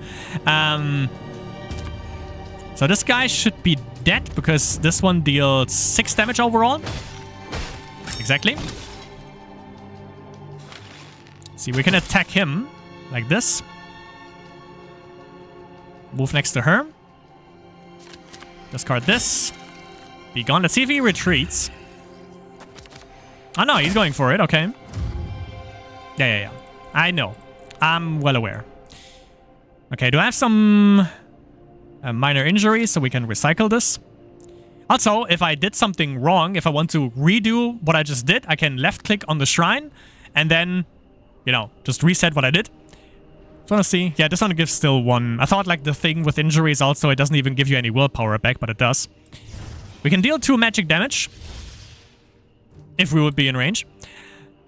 So this guy should be dead because this one deals 6 damage overall. Exactly. See, we can attack him like this. Move next to her. Discard this. Be gone. Let's see if he retreats. Oh no, he's going for it. Okay. Yeah. I know. I'm well aware. Okay, do I have some minor injuries so we can recycle this? Also, if I did something wrong, if I want to redo what I just did, I can left click on the shrine and then, just reset what I did. Just want to see. Yeah, this one gives still 1. I thought like the thing with injuries also, it doesn't even give you any willpower back, but it does. We can deal 2 magic damage if we would be in range.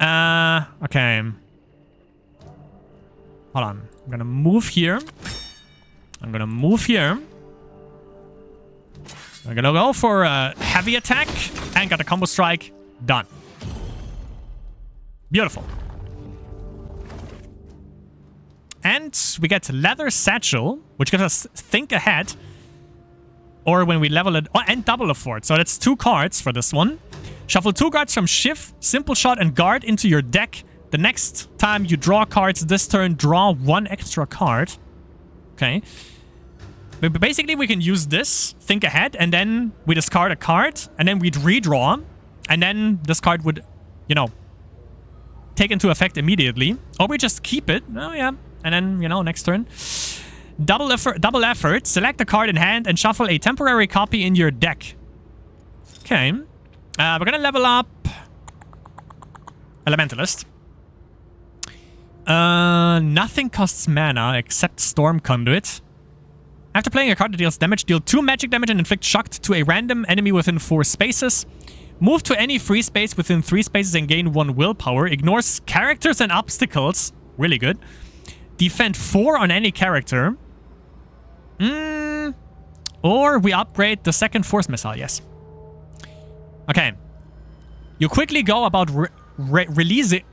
Okay. Hold on. I'm gonna move here. I'm gonna go for a heavy attack and got a combo strike. Done. Beautiful. And we get Leather Satchel, which gives us Think Ahead. Or when we level it... Oh, and Double Effort. So that's 2 cards for this one. Shuffle 2 cards from Shift, Simple Shot, and Guard into your deck. The next time you draw cards this turn, draw 1 extra card. Okay. But basically, we can use this, Think Ahead, and then we discard a card, and then we'd redraw, and then this card would, take into effect immediately. Or we just keep it. Oh, yeah. And then, next turn. Double effort. Select a card in hand and shuffle a temporary copy in your deck. Okay. We're gonna level up Elementalist. Nothing costs mana except Storm Conduit. After playing a card that deals damage, deal 2 magic damage and inflict shock to a random enemy within 4 spaces. Move to any free space within 3 spaces and gain 1 willpower. Ignores characters and obstacles. Really good. Defend 4 on any character. Or we upgrade the second force missile, yes. Okay. You quickly go about releasing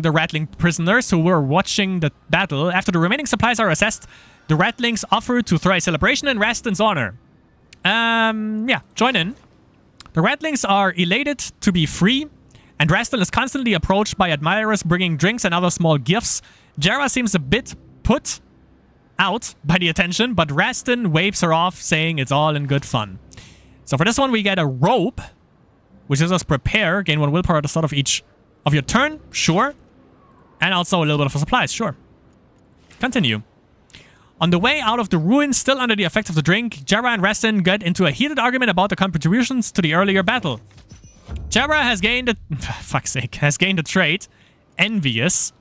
the Rattling prisoners who were watching the battle. After the remaining supplies are assessed, the Rattlings offer to throw a celebration in Raston's honor. Yeah, join in. The Rattlings are elated to be free, and Raston is constantly approached by admirers bringing drinks and other small gifts. Jara seems a bit put out by the attention, but Raston waves her off, saying it's all in good fun. So for this one, we get a robe, which is us prepare, gain 1 willpower at the start of each of your turn, sure. And also a little bit of supplies, sure. Continue. On the way out of the ruins, still under the effects of the drink, Jara and Raston get into a heated argument about the contributions to the earlier battle. Jara has gained a... fuck's sake. Has gained a trait, Envious.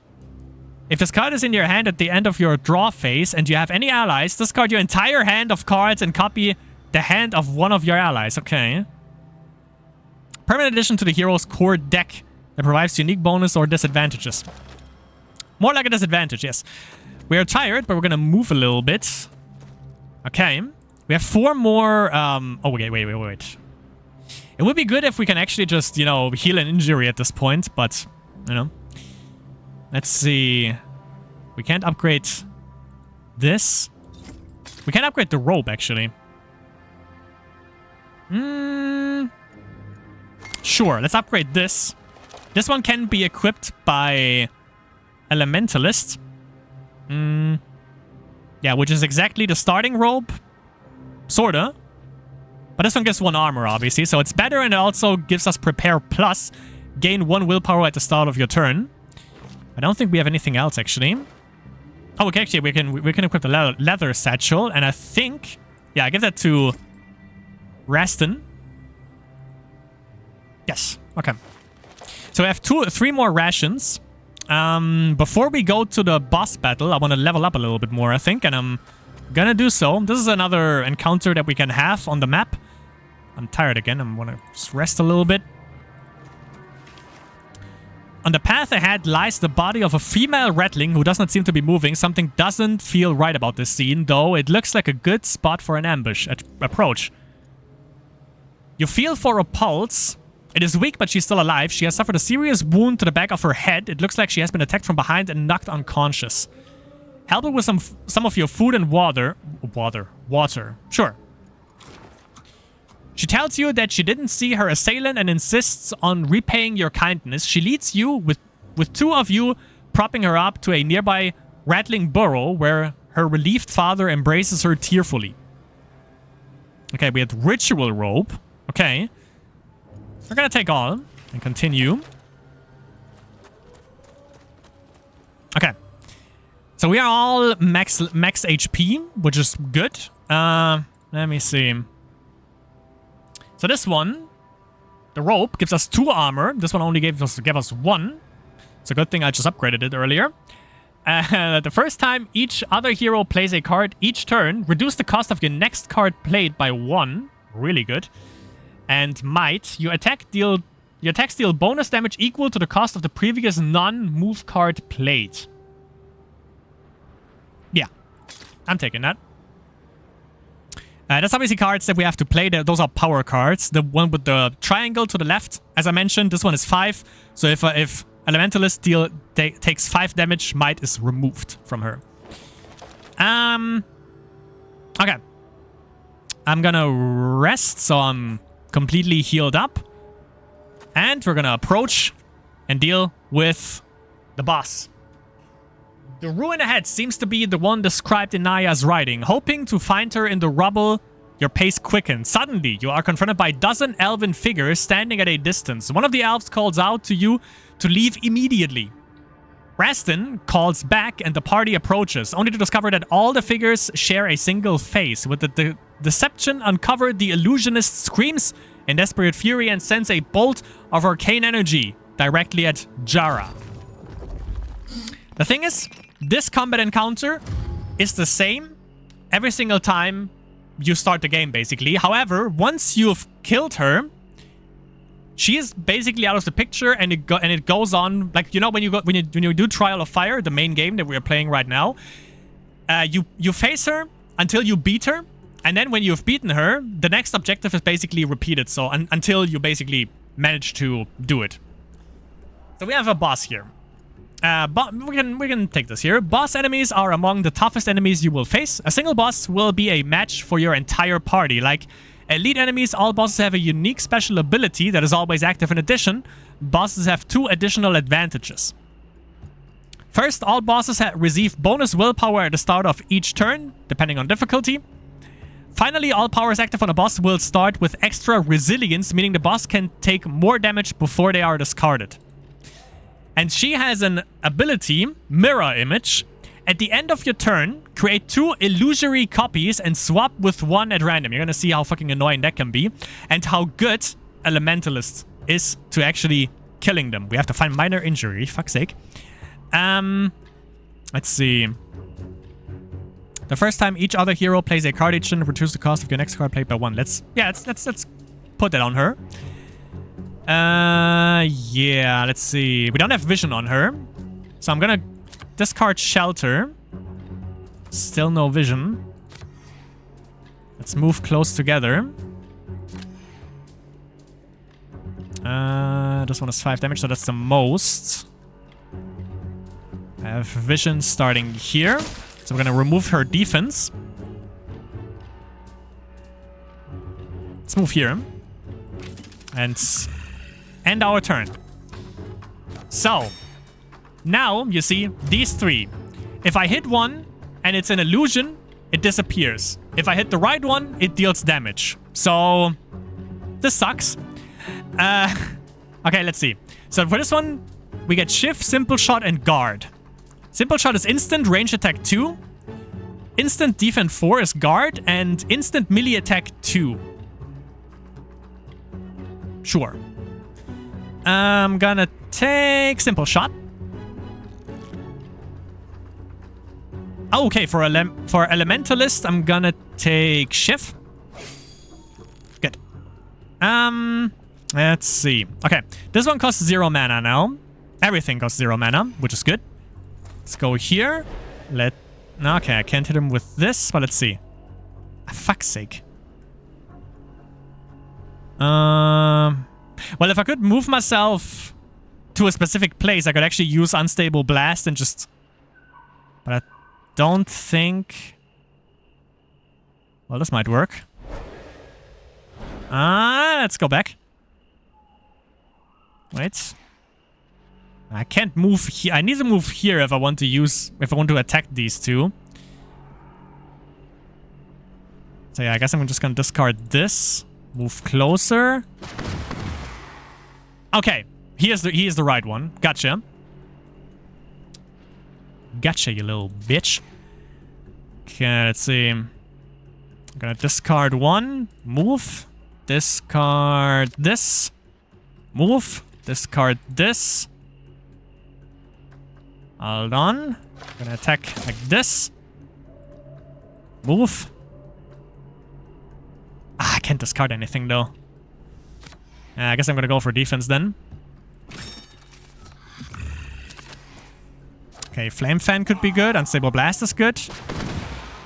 If this card is in your hand at the end of your draw phase and you have any allies, discard your entire hand of cards and copy the hand of one of your allies. Okay. Permanent addition to the hero's core deck that provides unique bonus or disadvantages. More like a disadvantage, yes. We are tired, but we're gonna move a little bit. Okay. We have 4 more... oh, okay, wait. It would be good if we can actually just, you know, heal an injury at this point, but, you know. Let's see. We can't upgrade this. We can upgrade the rope, actually. Sure, let's upgrade this. This one can be equipped by Elementalist. Yeah, which is exactly the starting rope. Sorta. But this one gives 1 armor, obviously, so it's better, and it also gives us Prepare Plus. Gain 1 willpower at the start of your turn. I don't think we have anything else, actually. Oh, okay, actually, we can equip the leather satchel, and I think... Yeah, I give that to Raston. Yes, okay. So we have 3 more rations. Before we go to the boss battle, I want to level up a little bit more, I think, and I'm gonna do so. This is another encounter that we can have on the map. I'm tired again. I want to just rest a little bit. On the path ahead lies the body of a female ratling who does not seem to be moving. Something doesn't feel right about this scene, though it looks like a good spot for an ambush approach. You feel for a pulse. It is weak, but she's still alive. She has suffered a serious wound to the back of her head. It looks like she has been attacked from behind and knocked unconscious. Help her with some of your food and water. Water. Sure. She tells you that she didn't see her assailant and insists on repaying your kindness. She leads you with 2 of you propping her up to a nearby rattling burrow where her relieved father embraces her tearfully. Okay, we had ritual rope. Okay. We're gonna take all and continue. Okay. So we are all max HP, which is good. Let me see. So this one, the rope, gives us 2 armor. This one only gave us 1. It's a good thing I just upgraded it earlier. The first time each other hero plays a card each turn, reduce the cost of your next card played by 1. Really good. And might, your attacks deal bonus damage equal to the cost of the previous non-move card played. Yeah, I'm taking that. That's obviously cards that we have to play. Those are power cards. The one with the triangle to the left, as I mentioned, this one is 5. So if Elementalist takes 5 damage, Might is removed from her. Okay. I'm gonna rest, so I'm completely healed up. And we're gonna approach and deal with the boss. The ruin ahead seems to be the one described in Naya's writing. Hoping to find her in the rubble, your pace quickens. Suddenly, you are confronted by a dozen elven figures standing at a distance. One of the elves calls out to you to leave immediately. Raston calls back and the party approaches, only to discover that all the figures share a single face. With the deception uncovered, the illusionist screams in desperate fury and sends a bolt of arcane energy directly at Jara. The thing is, this combat encounter is the same every single time you start the game, basically. However, once you've killed her, she is basically out of the picture, and it goes on, like, you know, when you do Trial of Fire, the main game that we are playing right now, you face her until you beat her, and then when you've beaten her, the next objective is basically repeated. So until you basically manage to do it. So we have a boss here. We can take this here. Boss enemies are among the toughest enemies you will face. A single boss will be a match for your entire party. Like elite enemies, all bosses have a unique special ability that is always active. In addition, bosses have 2 additional advantages. First, all bosses receive bonus willpower at the start of each turn, depending on difficulty. Finally, all powers active on a boss will start with extra resilience, meaning the boss can take more damage before they are discarded. And she has an ability, Mirror Image. At the end of your turn, create 2 illusory copies and swap with 1 at random. You're gonna see how fucking annoying that can be, and how good Elementalist is to actually killing them. We have to find minor injury, fuck's sake. Let's see. The first time each other hero plays a card each turn, reduce the cost of your next card played by 1. Let's put that on her. Yeah, let's see. We don't have vision on her. So I'm gonna discard shelter. Still no vision. Let's move close together. This one is 5 damage, so that's the most. I have vision starting here. So we're gonna remove her defense. Let's move here. And end our turn. So, now, you see, these 3. If I hit one and it's an illusion, it disappears. If I hit the right one, it deals damage. So, this sucks. Okay, let's see. So for this one, we get Shift, Simple Shot, and Guard. Simple Shot is instant, range attack 2. Instant defense 4 is Guard, and instant melee attack 2. Sure. I'm gonna take Simple Shot. Oh, okay, for Elementalist, I'm gonna take Shift. Good. Let's see. Okay, this one costs 0 mana now. Everything costs 0 mana, which is good. Let's go here. Okay, I can't hit him with this, but let's see. Fuck's sake. Well, if I could move myself to a specific place, I could actually use Unstable Blast and just... But I don't think... Well, this might work. Let's go back. Wait. I can't move here. I need to move here if I want to attack these two. So yeah, I guess I'm just gonna discard this. Move closer. Okay, he is the right one. Gotcha. Gotcha, you little bitch. Okay, let's see. I'm gonna discard one. Move. Discard this. Move. Discard this. Hold on. I'm gonna attack like this. Move. I can't discard anything though. I guess I'm gonna go for defense then. Okay, Flame Fan could be good. Unstable Blast is good.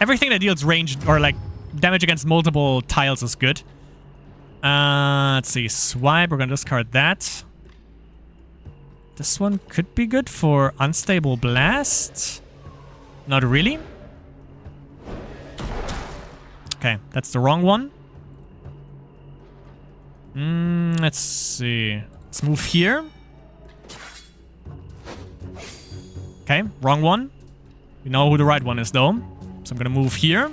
Everything that deals range or like damage against multiple tiles is good. Let's see. Swipe. We're gonna discard that. This one could be good for Unstable Blast. Not really. Okay, that's the wrong one. Let's see. Let's move here. Okay, wrong one. We know who the right one is though. So I'm gonna move here.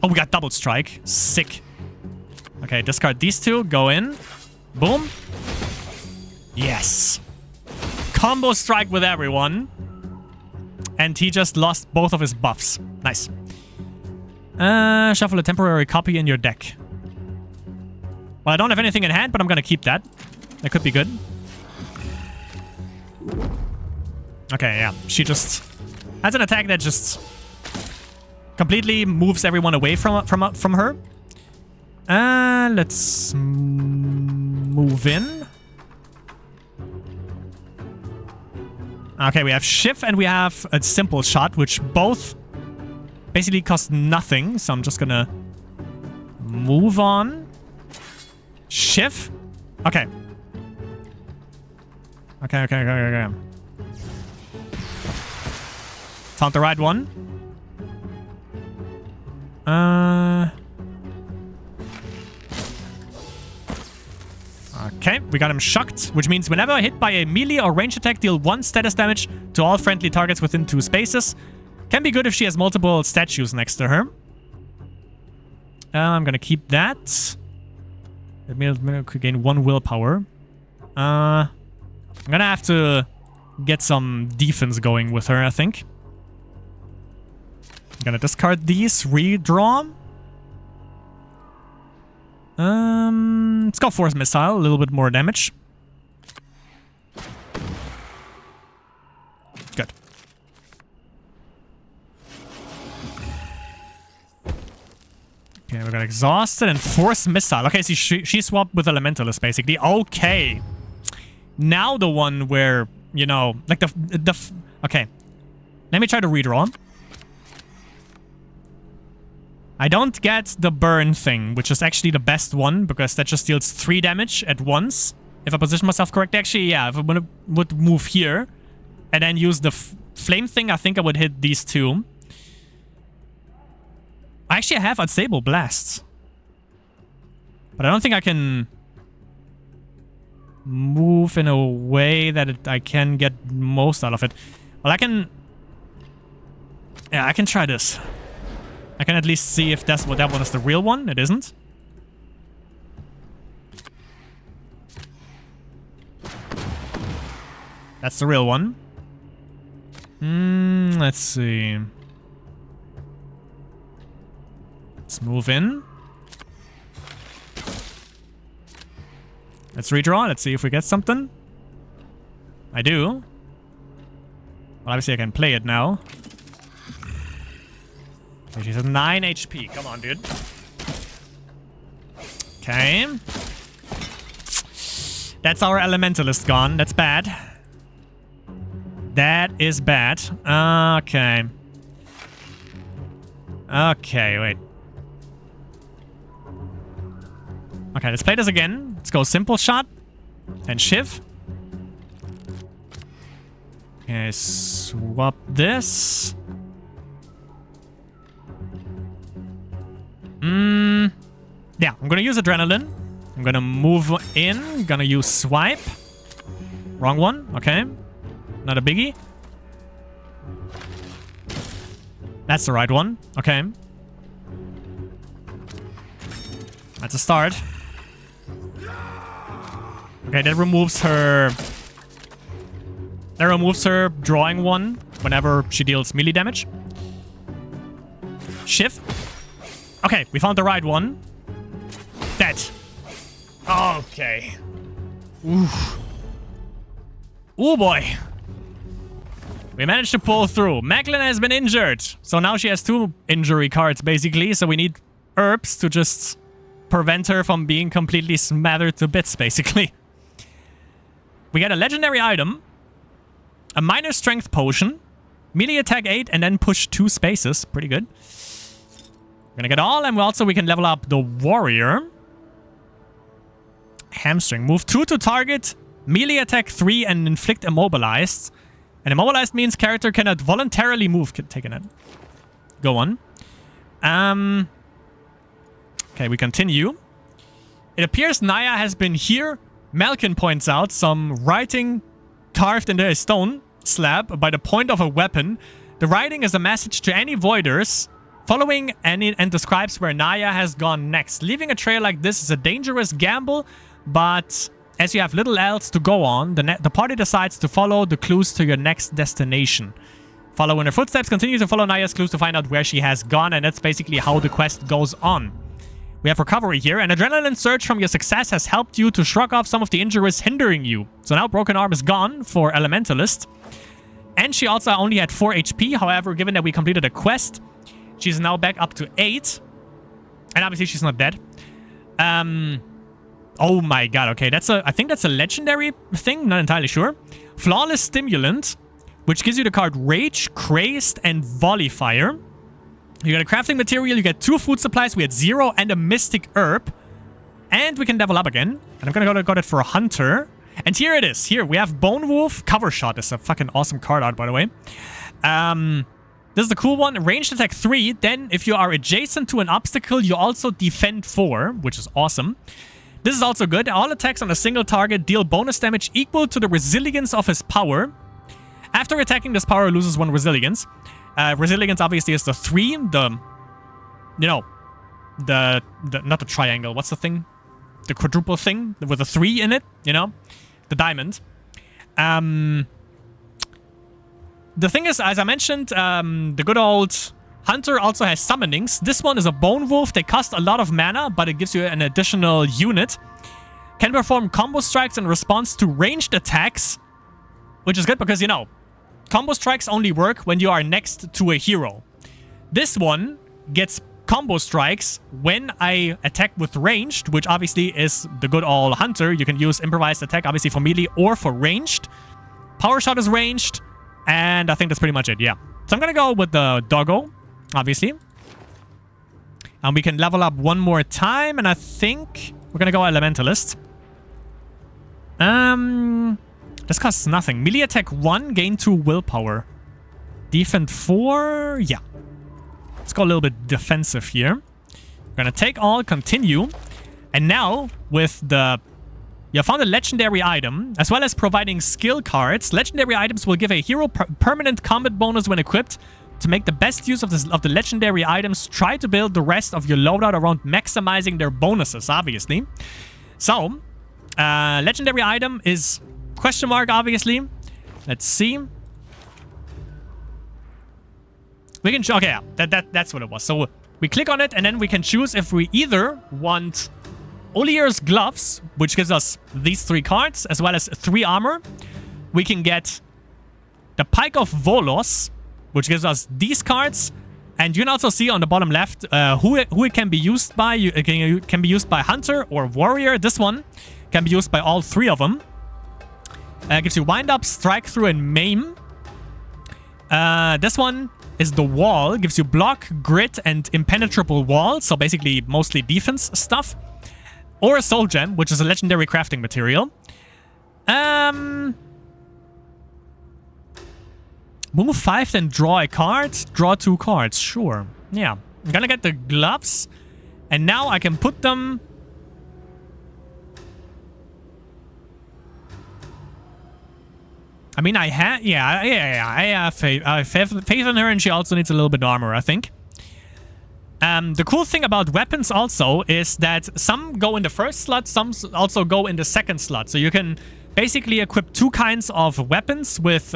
Oh, we got double strike. Sick. Okay, discard these two. Go in. Boom. Yes. Combo strike with everyone. And he just lost both of his buffs. Nice. Shuffle a temporary copy in your deck. Well, I don't have anything in hand, but I'm gonna keep that. That could be good. Okay, yeah. She just has an attack that just completely moves everyone away from her. Let's move in. Okay, we have Shift and we have a Simple Shot, which both basically cost nothing. So I'm just gonna move on. Shift. Okay. Okay. Found the right one. Okay, we got him shocked, which means whenever hit by a melee or range attack, deal 1 status damage to all friendly targets within 2 spaces. Can be good if she has multiple statues next to her. I'm gonna keep that. It could gain 1 willpower. I'm gonna have to get some defense going with her, I think. I'm gonna discard these, redraw. Let's go Force Missile, a little bit more damage. Good. Okay, we got exhausted and force missile. Okay, so she swapped with elementalist basically. Okay. Now the one where, you know, like okay. Let me try to redraw. I don't get the burn thing, which is actually the best one because that just deals 3 damage at once. If I position myself correctly, actually, yeah, if I would move here and then use the flame thing, I think I would hit these 2. I actually have unstable blasts. But I don't think I can move in a way that I can get most out of it. Well, I can... Yeah, I can try this. I can at least see if that one is the real one. It isn't. That's the real one. Let's see. Let's move in. Let's redraw. Let's see if we get something. I do. Well, obviously I can play it now. Okay, she's at 9 HP. Come on, dude. Okay. That's our elementalist gone. That's bad. That is bad. Okay. Okay, wait. Okay, let's play this again. Let's go simple shot. And shiv. Okay, swap this. Yeah, I'm gonna use adrenaline. I'm gonna move in. Gonna use swipe. Wrong one. Okay. Not a biggie. That's the right one. Okay. That's a start. Okay, that removes her... That removes her drawing one whenever she deals melee damage. Shift. Okay, we found the right one. Dead. Okay. Oof. Oh boy. We managed to pull through. Macklin has been injured. So now she has 2 injury cards, basically. So we need herbs to just prevent her from being completely smattered to bits, basically. We get a legendary item. A minor strength potion. Melee attack 8 and then push 2 spaces. Pretty good. We're gonna get all, and also we can level up the warrior. Hamstring. Move 2 to target. Melee attack 3 and inflict immobilized. And immobilized means character cannot voluntarily move. Taking it. Go on. Okay, we continue. It appears Naya has been here. Malkin points out some writing carved into a stone slab by the point of a weapon. The writing is a message to any voiders following and describes where Naya has gone next. Leaving a trail like this is a dangerous gamble, but as you have little else to go on, the party decides to follow the clues to your next destination. Follow in her footsteps, continue to follow Naya's clues to find out where she has gone, and that's basically how the quest goes on. We have recovery here. An adrenaline surge from your success has helped you to shrug off some of the injuries hindering you. So now Broken Arm is gone for Elementalist. And she also only had 4 HP. However, given that we completed a quest, she's now back up to 8. And obviously she's not dead. Oh my god, okay. I think that's a legendary thing. Not entirely sure. Flawless Stimulant, which gives you the card Rage, Crazed, and Volley Fire. You get a crafting material, you get 2 food supplies, we had 0, and a mystic herb. And we can level up again. And I'm gonna go it for a hunter. And here it is. Here, we have Bone Wolf. Cover Shot is a fucking awesome card art, by the way. This is the cool one. Ranged attack 3. Then, if you are adjacent to an obstacle, you also defend 4, which is awesome. This is also good. All attacks on a single target deal bonus damage equal to the resilience of his power. After attacking, this power loses 1 resilience. Resilience obviously is the 3, not the triangle, what's the thing? The quadruple thing with a 3 in it, you know? The diamond. The thing is, as I mentioned, the good old Hunter also has summonings. This one is a Bone Wolf. They cost a lot of mana, but it gives you an additional unit. Can perform combo strikes in response to ranged attacks, which is good because, you know, combo strikes only work when you are next to a hero. This one gets combo strikes when I attack with ranged, which obviously is the good old hunter. You can use improvised attack, obviously for melee or for ranged. Power shot is ranged, and I think that's pretty much it, yeah. So I'm gonna go with the doggo, obviously. And we can level up one more time, and I think we're gonna go elementalist. This costs nothing. Melee attack 1, gain 2 willpower. Defend 4, yeah. Let's go a little bit defensive here. We're gonna take all, continue. And now, with the... You found a legendary item, as well as providing skill cards. Legendary items will give a hero permanent combat bonus when equipped. To make the best use of the legendary items, try to build the rest of your loadout around maximizing their bonuses, obviously. So, legendary item is question mark, obviously. Let's see. We can... Okay, yeah, that's what it was. So, we click on it, and then we can choose if we either want Olier's Gloves, which gives us these 3 cards, as well as 3 armor. We can get the Pike of Volos, which gives us these cards. And you can also see on the bottom left who it can be used by. It can be used by Hunter or Warrior. This one can be used by all 3 of them. Gives you Wind Up, Strike Through, and Maim. This one is the Wall. Gives you Block, Grit, and Impenetrable Wall. So basically mostly defense stuff. Or a Soul Gem, which is a legendary crafting material. Move 5, then draw a card. Draw 2 cards. Sure. Yeah. I'm gonna get the gloves. And now I can put them... I mean, I have... Yeah. I have faith in her, and she also needs a little bit of armor, I think. The cool thing about weapons also is that some go in the first slot, some also go in the second slot. So you can basically equip 2 kinds of weapons with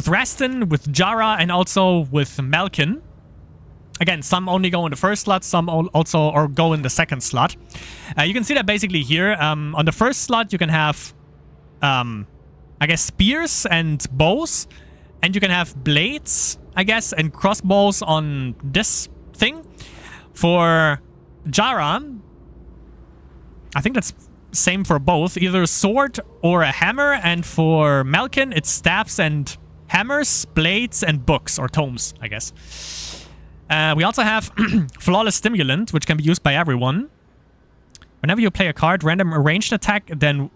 Rastin, with Jara, and also with Malkin. Again, some only go in the first slot, some also go in the second slot. You can see that basically here. On the first slot, you can have, I guess, spears and bows. And you can have blades, I guess, and crossbows on this thing. For Jara, I think that's same for both. Either a sword or a hammer. And for Malkin, it's staffs and hammers, blades, and books, or tomes, I guess. We also have Flawless Stimulant, which can be used by everyone. Whenever you play a card, random ranged attack, then...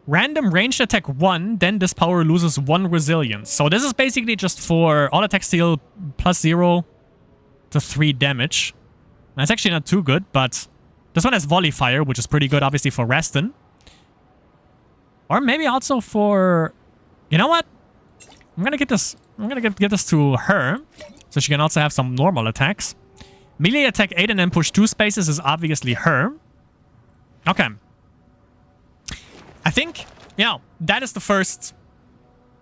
Random ranged attack 1, then this power loses 1 resilience. So this is basically just for all attacks deal plus 0 to 3 damage. That's actually not too good, but... This one has Volley Fire, which is pretty good, obviously, for Rastin. Or maybe also for... You know what? I'm gonna get this. I'm gonna get this to her, so she can also have some normal attacks. Melee attack 8 and then push 2 spaces is obviously her. Okay. I think, you know, that is the first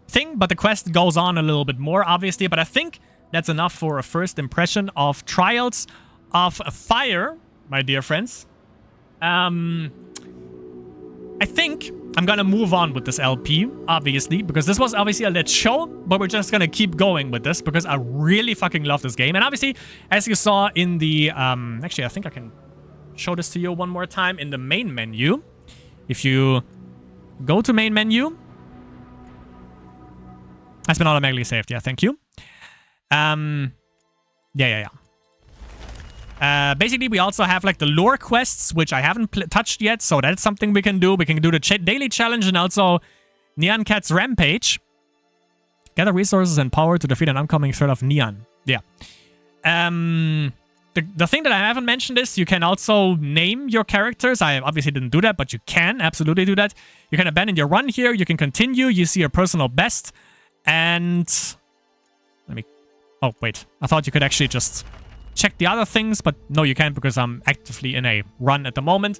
thing, but the quest goes on a little bit more, obviously. But I think that's enough for a first impression of Trials of Fire, my dear friends. I think I'm gonna move on with this LP, obviously, because this was obviously a Let's Show, but we're just gonna keep going with this because I really fucking love this game. And obviously, as you saw in the, actually, I think I can show this to you one more time in the main menu. If you go to main menu, has been automatically saved. Yeah, thank you. Yeah. Basically, we also have like the lore quests, which I haven't touched yet, so that's something we can do. We can do the daily challenge and also Neon Cat's Rampage. Gather resources and power to defeat an oncoming threat of Neon. Yeah. The thing that I haven't mentioned is you can also name your characters. I obviously didn't do that, but you can absolutely do that. You can abandon your run here. You can continue. You see your personal best. And... Let me... Oh, wait. I thought you could actually just... check the other things, but no, you can't because I'm actively in a run at the moment.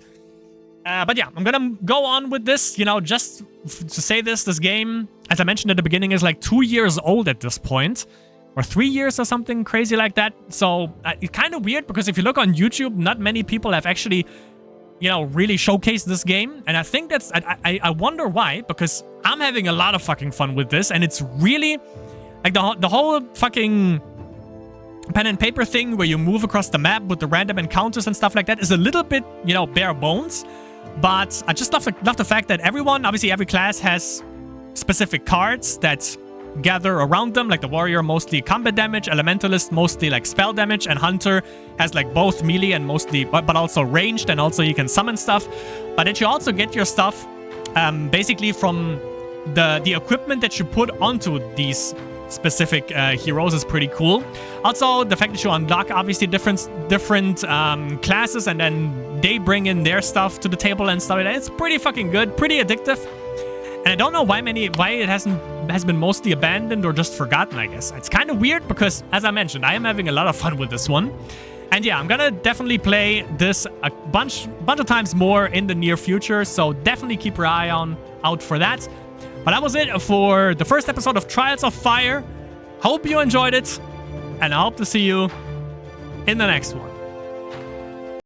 But yeah, I'm gonna go on with this, you know, just to say this game, as I mentioned at the beginning, is like 2 years old at this point. Or 3 years or something crazy like that. So, it's kind of weird because if you look on YouTube, not many people have actually, you know, really showcased this game. And I think that's, I wonder why, because I'm having a lot of fucking fun with this, and it's really, like, the whole fucking... pen and paper thing where you move across the map with the random encounters and stuff like that is a little bit, you know, bare bones. But I just love the fact that everyone, obviously every class has specific cards that gather around them. Like the warrior, mostly combat damage, elementalist, mostly like spell damage, and hunter has like both melee and mostly, but also ranged, and also you can summon stuff. But that you also get your stuff basically from the equipment that you put onto these specific heroes is pretty cool. Also, the fact that you unlock obviously different classes, and then they bring in their stuff to the table and stuff like that. It's pretty fucking good, pretty addictive. And I don't know why it has been mostly abandoned or just forgotten, I guess. It's kind of weird because, as I mentioned, I am having a lot of fun with this one. And yeah, I'm gonna definitely play this a bunch of times more in the near future, so definitely keep your eye out for that. But that was it for the first episode of Trials of Fire. Hope you enjoyed it, and I hope to see you in the next one.